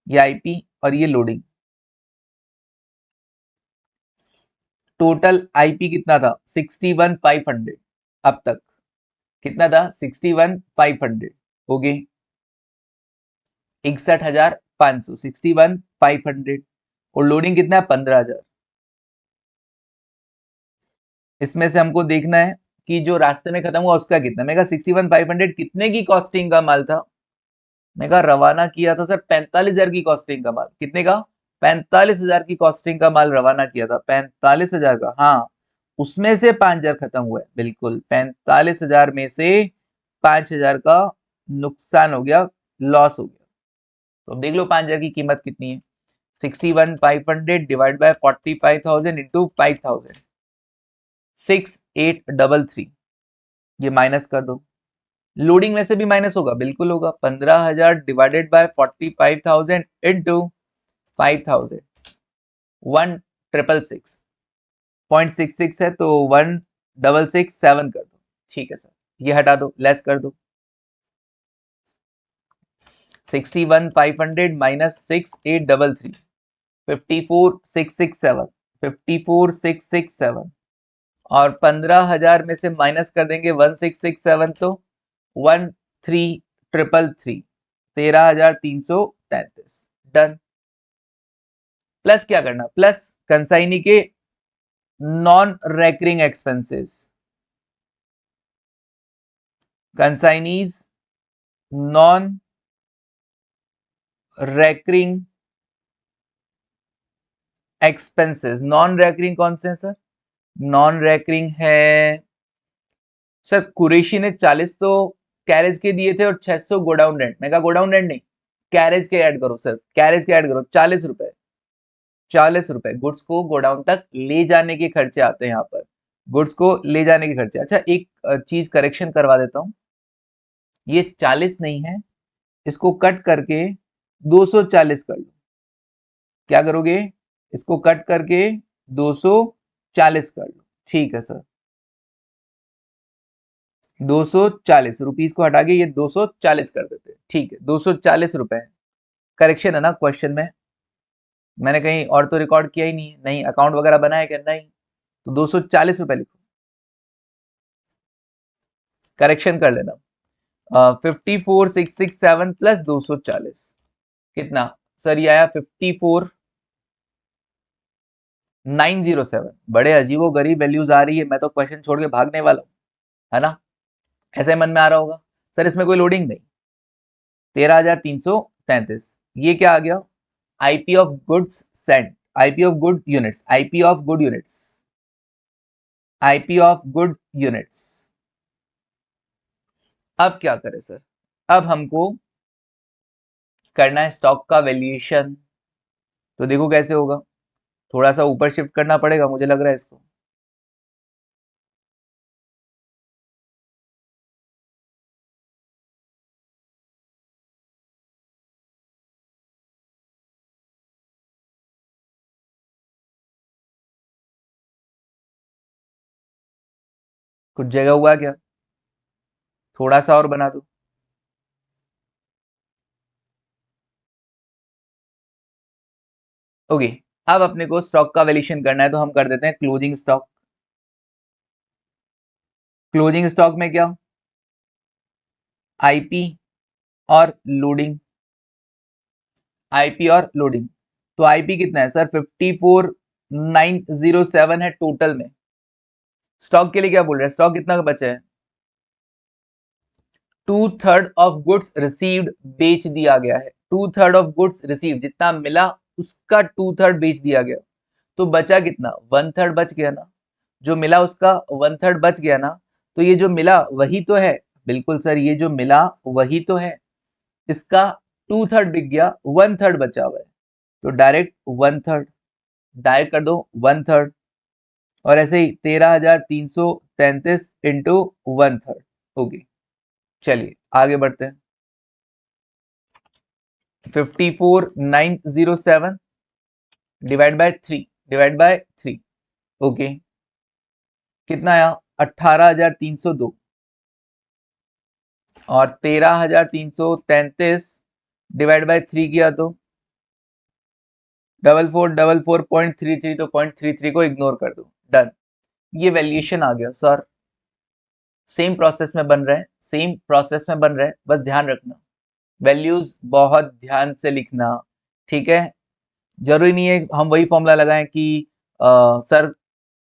ये आईपी और ये लोडिंग। टोटल आईपी कितना था 61,500, अब तक कितना था 61,500, हो गए 61,500, 61,500 और लोडिंग कितना है 15,000। इसमें से हमको देखना है कि जो रास्ते में खत्म हुआ उसका कितना। मैं कहा 61,500 कितने की कॉस्टिंग का माल था, मैं कहा रवाना किया था सर 45,000 की कॉस्टिंग का माल। कितने का 45,000 की कॉस्टिंग का माल रवाना किया था, 45,000 का, हाँ उसमें से 5,000 खत्म हुआ है, बिल्कुल 45,000 में से 5,000 का नुकसान हो गया, लॉस हो गया। तो अब देख लो 5,000 की कीमत कितनी है, 61,500 डिवाइड बाय 45,000 इंटू 5,000, 6,833, ये माइनस कर दो। लोडिंग में से भी माइनस होगा, बिल्कुल होगा, 15,000 डिवाइडेड बाय 45,000 इंटू 5,000, 1,666.66 है तो 1,667 कर दो, ठीक है सर, ये हटा दो, लेस कर दो, 61,500 माइनस 6,833, 54,667, 54,667 और 15,000 में से माइनस कर देंगे 1,667 तो 13,333, 13,333, डन। प्लस क्या करना, प्लस कंसाइनी के non recurring expenses, consignee's non recurring expenses, non recurring कौन से हैं सर, नॉन रेकरिंग है सर, कुरैशी ने 40 तो कैरेज के दिए थे और 600 गोडाउन रेंट। मैं कहा गोडाउन रेंट नहीं, कैरेज के ऐड करो सर, कैरेज के ऐड करो, 40 रुपए, 40 रुपए गुड्स को गोडाउन तक ले जाने के खर्चे आते हैं यहाँ पर, गुड्स को ले जाने के खर्चे। अच्छा एक चीज करेक्शन करवा देता हूँ, ये 40 नहीं है, इसको कट करके 240 कर लो। क्या करोगे, इसको कट करके 240 कर लो, ठीक है सर, 240 रुपीज को हटा के ये 240 कर देते हैं, ठीक है 240 रुपए। करेक्शन है ना क्वेश्चन में, मैंने कहीं और तो रिकॉर्ड किया ही नहीं है, नहीं अकाउंट वगैरह बना है क्या, नहीं, तो 240 रुपए लिखो, करेक्शन कर लेना। 54,667 प्लस 240 कितना सर, ये आया 54,907। बड़े अजीबो गरीब वैल्यूज आ रही है, मैं तो क्वेश्चन छोड़ के भागने वाला हूँ, है ना, ऐसे मन में आ रहा होगा सर इसमें कोई लोडिंग नहीं। 13,333, ये क्या आ गया, IP of goods Saint, IP of good units, IP of good units, IP of good units. अब क्या करें सर, अब हमको करना है स्टॉक का वैल्यूएशन, तो देखो कैसे होगा, थोड़ा सा ऊपर शिफ्ट करना पड़ेगा मुझे लग रहा है इसको, कुछ जगह हुआ क्या, थोड़ा सा और बना दो, ओके। अब अपने को स्टॉक का वैल्यूएशन करना है तो हम कर देते हैं क्लोजिंग स्टॉक। क्लोजिंग स्टॉक में क्या, आईपी और लोडिंग, आईपी और लोडिंग, तो आईपी कितना है सर 54,907 है टोटल में। स्टॉक के लिए क्या बोल रहे हैं, स्टॉक कितना बचा है, 2/3 ऑफ गुड्स रिसीव्ड बेच दिया गया है, 2/3 ऑफ गुड्स रिसीव्ड, जितना मिला उसका 2/3 बेच दिया गया, तो बचा कितना 1/3 बच गया ना, जो मिला उसका 1/3 बच गया ना, तो ये जो मिला वही तो है, बिल्कुल सर ये जो मिला वही तो है, इसका 2/3 बिक गया, 1/3 बचा हुआ है, तो डायरेक्ट 1/3, डायरेक्ट कर दो 1/3, और ऐसे ही 13,333 इंटू 1/3, ओके। चलिए आगे बढ़ते हैं, 54,907 divide by 3, divide by 3, okay. कितना आया 18,302 और 13,333 डिवाइड बाय 3 किया तो 4444.33 तो 0.33 को इग्नोर कर दो, डन। ये वैल्यूएशन आ गया सर। सेम प्रोसेस में बन रहा है, सेम प्रोसेस में बन रहा है, बस ध्यान रखना वैल्यूज बहुत ध्यान से लिखना, ठीक है। जरूरी नहीं है हम वही फॉर्मूला लगाएं कि sir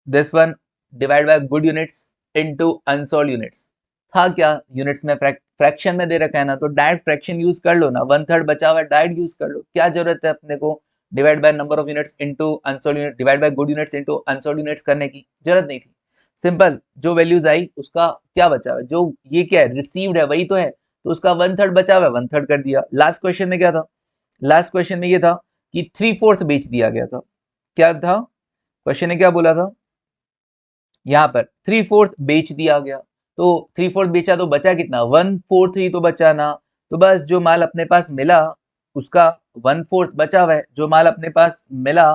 this one divide by good units into unsold units. था क्या यूनिट्स में फ्रैक्शन में दे रखा है ना, तो डायरेक्ट फ्रैक्शन यूज कर लो ना, 1/3 बचा हुआ डायरेक्ट यूज कर लो, क्या जरूरत है अपने को divide by number of units into unsold unit, divide by good units into unsold units करने की जरूरत नहीं थी। सिंपल, जो वैल्यूज आई उसका क्या बचा हुआ है, जो ये क्या है रिसीव्ड है वही तो है, तो उसका 1/3 बचा हुआ है 1/3 कर दिया। लास्ट क्वेश्चन में क्या था, लास्ट क्वेश्चन में ये था कि 3/4 बेच दिया गया था। क्या था क्वेश्चन ने, क्या बोला था यहाँ पर 3/4 बेच दिया गया, तो 3/4 बेचा तो बचा कितना 1/4 ही तो बचा ना, तो बस जो माल अपने पास मिला उसका 1/4 बचा हुआ है, जो माल अपने पास मिला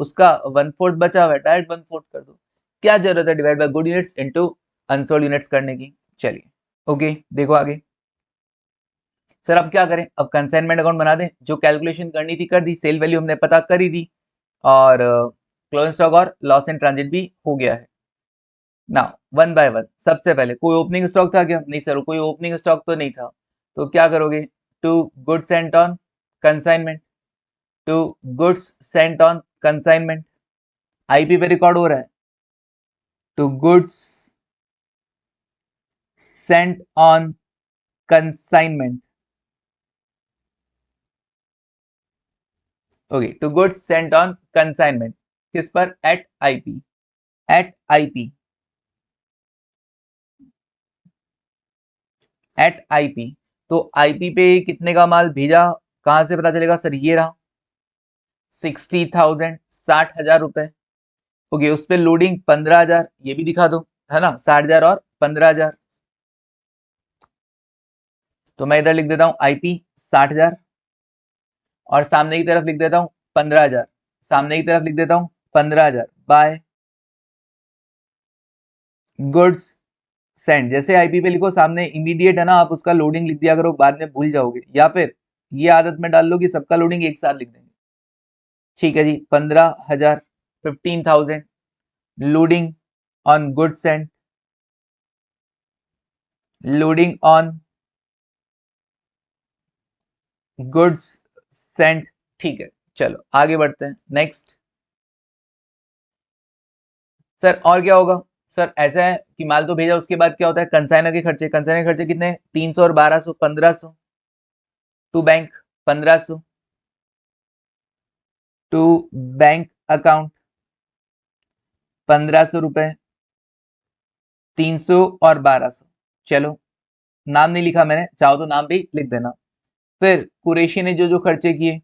उसका 1/4 बचा हुआ है, डायरेक्ट 1/4 कर दो, क्या जरूरत है divide by good units into unsold units करने की। चलिए ओके देखो आगे। सर अब क्या करें, अब कंसाइनमेंट अकाउंट बना दें, जो कैलकुलेशन करनी थी कर दी, सेल वैल्यू हमने पता कर ही दी और क्लोजिंग स्टॉक और लॉस इन ट्रांजिट भी हो गया है। नाउ वन बाय वन, सबसे पहले कोई ओपनिंग स्टॉक था क्या, नहीं सर कोई ओपनिंग स्टॉक तो नहीं था, तो क्या करोगे, to goods sent on consignment, to goods sent on consignment, IP पे रिकॉर्ड हो रहा है, to goods sent on consignment, okay to goods sent on consignment, किस पर, at IP, at IP, at IP, तो आईपी पे कितने का माल भेजा, कहां से पता चलेगा सर, ये रहा 60,000, 60,000 रुपए, ओके उस पे लोडिंग 15,000, ये भी दिखा दो, है ना 60,000 और 15,000, तो मैं इधर लिख देता हूं आईपी 60,000 और सामने की तरफ लिख देता हूं 15,000, सामने की तरफ लिख देता हूं 15,000 बाय गुड्स सेंड, जैसे आईपी पे लिखो सामने इमीडिएट है ना, आप उसका लोडिंग लिख दिया करो, बाद में भूल जाओगे, या फिर ये आदत में डाल लो कि सबका लोडिंग एक साथ लिख देंगे, ठीक है जी 15,000, 15,000 loading on goods send, loading on goods sent, ठीक है। चलो आगे बढ़ते हैं नेक्स्ट। सर और क्या होगा, सर ऐसा है कि माल तो भेजा, उसके बाद क्या होता है कंसाइनर के खर्चे, कंसाइनर के खर्चे कितने 300 और 1200, 1500, to bank 1500, to bank account 1500 रुपए, 300 और 1200, चलो नाम नहीं लिखा मैंने, चाहो तो नाम भी लिख देना। फिर कुरैशी ने जो जो खर्चे किए,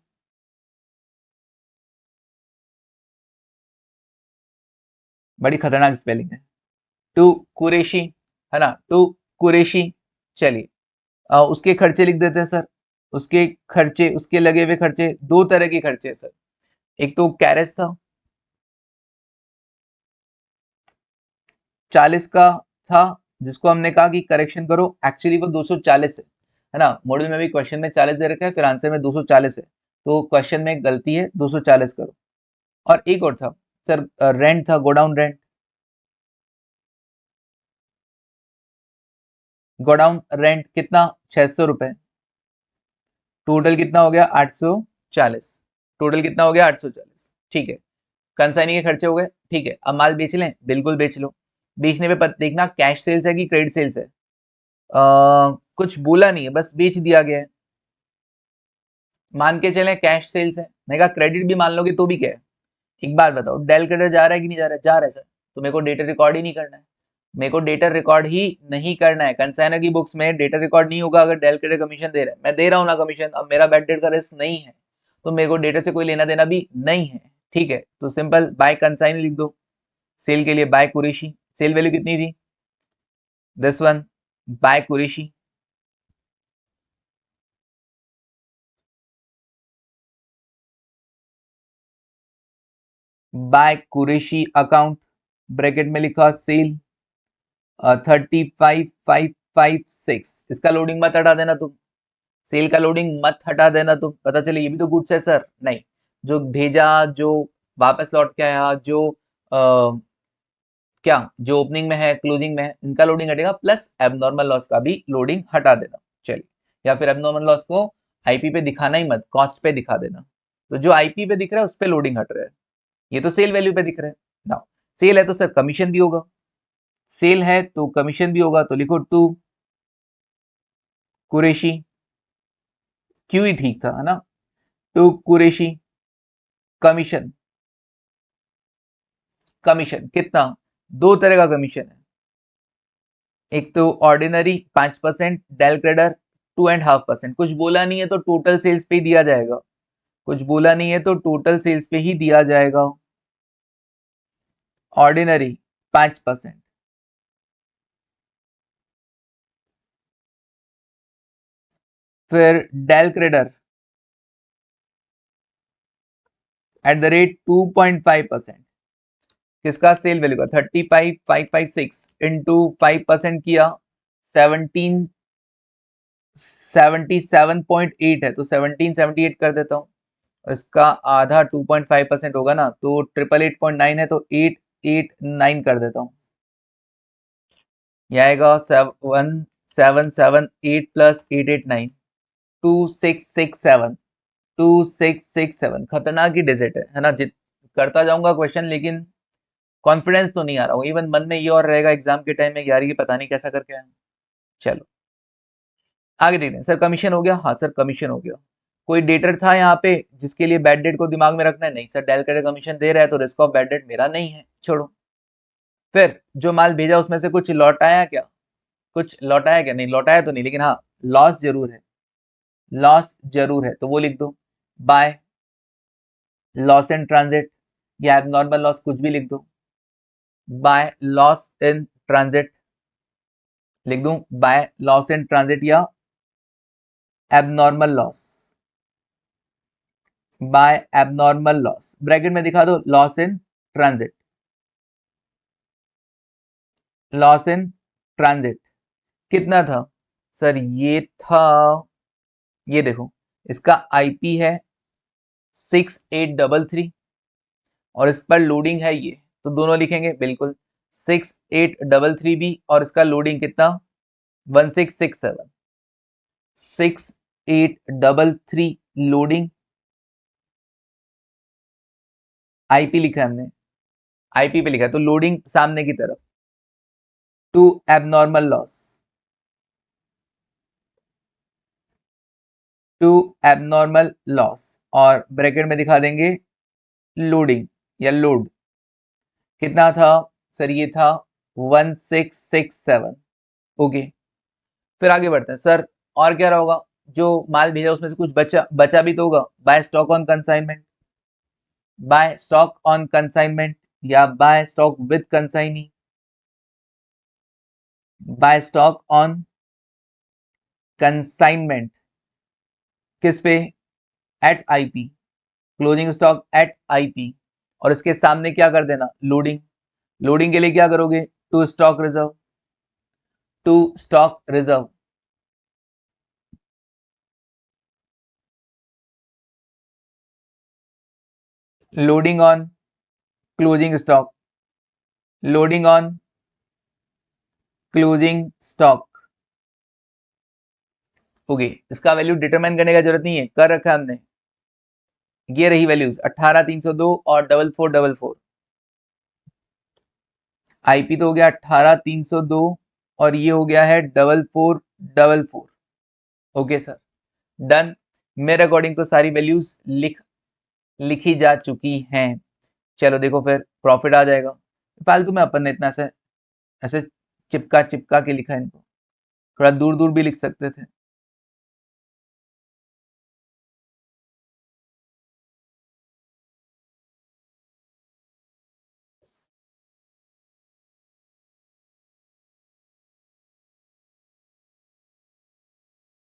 बड़ी खतरनाक स्पेलिंग है, टू कुरैशी, है ना टू कुरैशी, चलिए उसके खर्चे लिख देते हैं सर, उसके खर्चे, उसके लगे हुए खर्चे, दो तरह के खर्चे हैं सर, एक तो कैरेज था 40 का था, जिसको हमने कहा कि करेक्शन करो, एक्चुअली वो 240 है ना, मॉडल में भी क्वेश्चन में 40 दे रखा है, फिर आंसर में 240 है, तो क्वेश्चन में गलती है, 240 करो। और एक और था सर, रेंट था, गोडाउन रेंट, गोडाउन रेंट कितना 600 रुपए, टोटल कितना हो गया 840, टोटल कितना हो गया 840, ठीक है। कंसाइनी के खर्चे हो गए, ठीक है। अब माल बेच लें, बिल्कुल बेच लो, बेचने पे देखना कैश सेल्स है कि क्रेडिट सेल्स है, कुछ बोला नहीं है, बस बेच दिया गया है, मान के चलें कैश सेल्स है, मैं कहा क्रेडिट भी मान लोगे तो भी क्या है, एक बात बताओ डेल क्रेडिट जा रहा है कि नहीं जा रहा है, जा रहा है सर, तो मेरे को डेटा रिकॉर्ड ही नहीं करना है, मेरे को डेटा रिकॉर्ड ही नहीं करना है, कंसाइनर की बुक्स में डेटा रिकॉर्ड नहीं होगा अगर डेल क्रेडिट कमीशन दे रहा है, मैं दे रहा हूँ ना कमीशन, अब मेरा बैड डेट का रिस्क नहीं है, तो मेरे को डेटा से कोई लेना देना भी नहीं है, ठीक है। तो सिंपल बाय कंसाइन लिख दो, सेल के लिए बाय कुरेशी, सेल वैल्यू कितनी थी this one, by Qureshi, by Qureshi account, bracket में लिखा सेल 35,556, इसका लोडिंग मत हटा देना तुम, सेल का लोडिंग मत हटा देना तुम, पता चले ये भी तो गुड्स है सर, नहीं, जो भेजा, जो वापस लौट के आया, जो क्या जो ओपनिंग में है, क्लोजिंग में है, इनका लोडिंग हटेगा, प्लस एबनॉर्मल लॉस का भी लोडिंग हटा देना। चलिए, या फिर एबनॉर्मल लॉस को आईपी पे दिखाना ही मत, कॉस्ट पे दिखा देना। तो जो आईपी पे दिख रहा है उस पे लोडिंग हट रहा है, ये तो सेल वैल्यू पे दिख रहा है ना। सेल है तो सर कमीशन भी होगा, सेल है तो कमीशन भी होगा, तो लिखो टू कुरैशी, क्यों ही ठीक था, है ना, टू कुरैशी कमीशन, कमीशन कितना, दो तरह का कमीशन है, एक तो ऑर्डिनरी 5%, डेल क्रेडर 2.5%, कुछ बोला नहीं है तो टोटल सेल्स पे ही दिया जाएगा, कुछ बोला नहीं है तो टोटल सेल्स पे ही दिया जाएगा, ऑर्डिनरी 5%, फिर del credere at the rate 2.5%, किसका, सेल वैल्यू का, 35,556 इंटू 5% किया 17 77.8 है, तो 1778 कर देता हूँ, इसका आधा 2.5% होगा ना, तो 888.9 है, तो 889 कर देता हूँ, यह आएगा 7778 प्लस 889, 2667, 2667, खतरनाक ही डिजिट है ना, करता जाऊंगा क्वेश्चन, लेकिन कॉन्फिडेंस तो नहीं आ रहा हूँ, इवन मन में ये और रहेगा एग्जाम के टाइम में, यार ये पता नहीं कैसा करके आए। चलो आगे देखते हैं, सर कमीशन हो गया, हाँ सर कमीशन हो गया, कोई डेटर था यहाँ पे जिसके लिए बैड डेट को दिमाग में रखना है, नहीं सर, डेल क्रेडिट कमीशन दे रहा है तो रिस्क ऑफ बैड डेट मेरा नहीं है, छोड़ो। फिर जो माल भेजा उसमें से कुछ लौटाया क्या, कुछ लौटाया क्या, नहीं लौटाया तो नहीं, लेकिन हाँ लॉस जरूर है, लॉस जरूर है, तो वो लिख दो, बाय लॉस इन ट्रांजिट, या एबनॉर्मल लॉस, कुछ भी लिख दो, बाय लॉस इन ट्रांजिट लिख दूं, बाय लॉस इन ट्रांजिट या abnormal loss, by abnormal loss, bracket में दिखा दो loss in transit, loss in transit कितना था सर, ये था, ये देखो इसका आईपी है 6833 और इस पर लोडिंग है ये, तो दोनों लिखेंगे बिल्कुल, 6833 भी, और इसका लोडिंग कितना 1667, 6833 लोडिंग, आईपी लिखा है हमने, आईपी पे लिखा है तो लोडिंग सामने की तरफ, to abnormal loss, to abnormal loss, और ब्रैकेट में दिखा देंगे लोडिंग या लोड, कितना था सर, ये था 1667, ओके। फिर आगे बढ़ते हैं सर, और क्या रहा होगा, जो माल भेजा उसमें से कुछ बचा, बचा भी तो होगा, by stock on consignment, by stock on consignment या by stock with consignee, by stock on consignment, किस पे, at IP, closing stock at IP, और इसके सामने क्या कर देना, लोडिंग, लोडिंग के लिए क्या करोगे, to stock reserve, to stock reserve, loading on closing stock, loading on closing stock, okay. इसका वैल्यू डिटरमाइन करने का जरूरत नहीं है, कर रखा है हमने, ये रही वैल्यूज 18302 और 4444, आईपी तो हो गया 18302 और ये हो गया है 4444, ओके सर, डन। मेरे अकॉर्डिंग तो सारी वैल्यूज लिखी जा चुकी हैं। चलो देखो फिर प्रॉफिट आ जाएगा, फालतू में अपन ने इतना ऐसे ऐसे चिपका चिपका के लिखा है इनको, थोड़ा दूर दूर भी लिख सकते थे।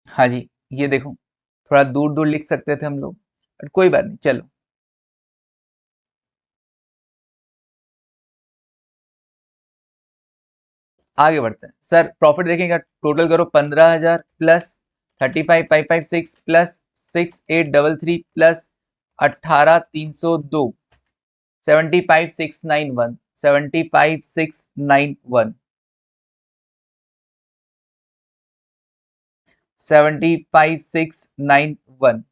हाँ जी, ये देखो थोड़ा दूर दूर लिख सकते थे हम लोग, बट कोई बात नहीं, चलो। आगे बढ़ते हैं सर, प्रॉफिट देखेंगे, टोटल करो 15,000 प्लस 35,556 प्लस 6,833 प्लस 18,302 75,691 75,691 75,691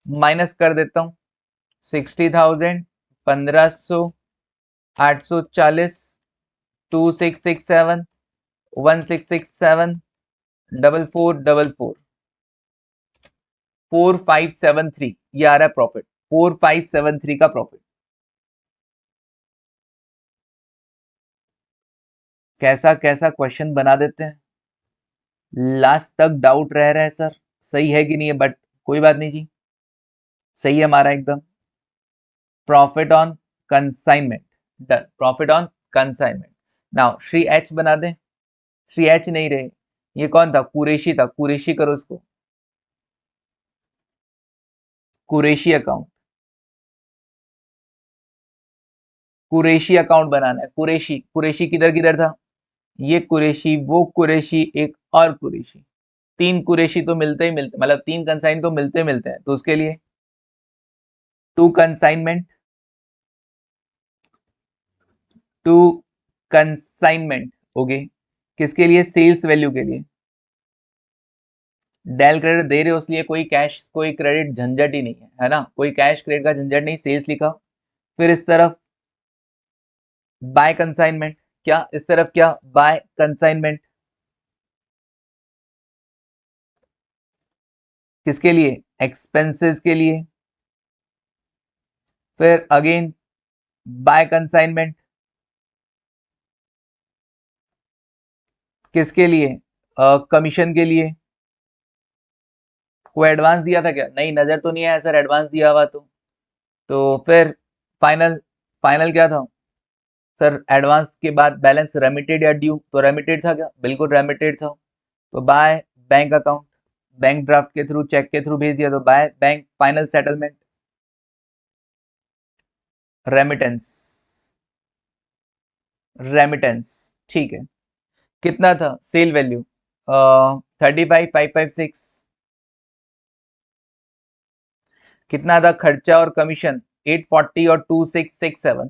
माइनस कर देता हूं 60,000 1500 840 2667 1667 4444 4573 ये आ रहा है प्रॉफिट, 4573 का प्रॉफिट। कैसा कैसा क्वेश्चन बना देते हैं, लास्ट तक डाउट रह रहा है सर सही है कि नहीं है, बट कोई बात नहीं जी, सही है हमारा एकदम। Profit on consignment, done, profit on consignment. Now Shri H बना दें, श्री एच नहीं रहे, ये कौन था, कुरैशी था, कुरैशी करो इसको, कुरैशी अकाउंट, कुरैशी अकाउंट बनाना है। कुरैशी, कुरैशी किधर किधर था, ये कुरैशी, वो कुरैशी, एक और कुरैशी, तीन कुरैशी तो मिलते ही मिलते, मतलब तीन कंसाइन तो मिलते मिलते हैं, तो उसके लिए to consignment, to consignment, okay, किसके लिए, सेल्स वैल्यू के लिए। डेल क्रेडिट दे रहे हो इसलिए कोई कैश कोई क्रेडिट झंझट ही नहीं है ना, कोई कैश क्रेडिट का झंझट नहीं, सेल्स लिखा। फिर इस तरफ बाय कंसाइनमेंट, क्या इस तरफ क्या, बाय कंसाइनमेंट, किसके लिए, एक्सपेंसेस के लिए। फिर अगेन बाय कंसाइनमेंट, किसके लिए, कमीशन के लिए। कोई एडवांस दिया था क्या, नहीं नजर तो नहीं आया सर एडवांस दिया हुआ तो फिर फाइनल, फाइनल क्या था सर, एडवांस के बाद बैलेंस रेमिटेड या ड्यू, तो रेमिटेड था क्या, बिल्कुल रेमिटेड था। तो by bank account, bank draft के थ्रू, चेक के थ्रू भेज दिया, तो by bank final settlement, remittance, remittance, ठीक है। कितना था सेल वैल्यू, 35,556, कितना था खर्चा और कमीशन, 840 और 2667,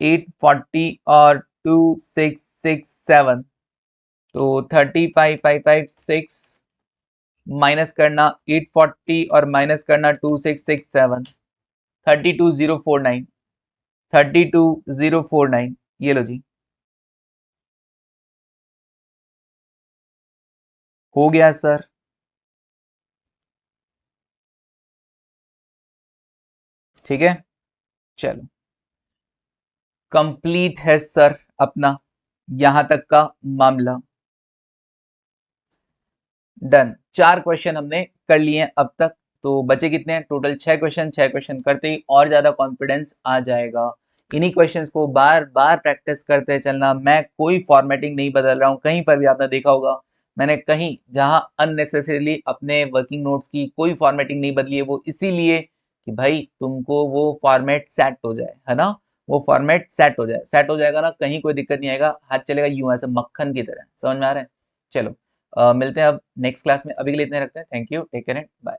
840 और 2667, तो 35,556 माइनस करना 840 और माइनस करना 2667, 32,049, 32,049, ये लो जी, हो गया सर। ठीक है, चलो कंप्लीट है सर अपना यहां तक का मामला, डन। 4 क्वेश्चन हमने कर लिए हैं अब तक, तो बचे कितने हैं, टोटल 6 क्वेश्चन, 6 क्वेश्चन करते ही और ज्यादा कॉन्फिडेंस आ जाएगा। इन्हीं क्वेश्चंस को बार बार प्रैक्टिस करते चलना, मैं कोई फॉर्मेटिंग नहीं बदल रहा हूँ, कहीं पर भी आपने देखा होगा मैंने कहीं जहां अननेसेसरीली अपने वर्किंग नोट्स की कोई फॉर्मेटिंग नहीं बदली है, वो इसीलिए कि भाई तुमको वो फॉर्मेट सेट हो जाए, है ना, वो फॉर्मेट सेट हो जाए, सेट हो जाएगा ना, कहीं कोई दिक्कत नहीं आएगा, हाथ चलेगा यूं ऐसे मक्खन की तरह, समझ में आ रहा है। चलो मिलते हैं अब नेक्स्ट क्लास में, अभी के लिए इतने रखते हैं, thank you, take care and bye.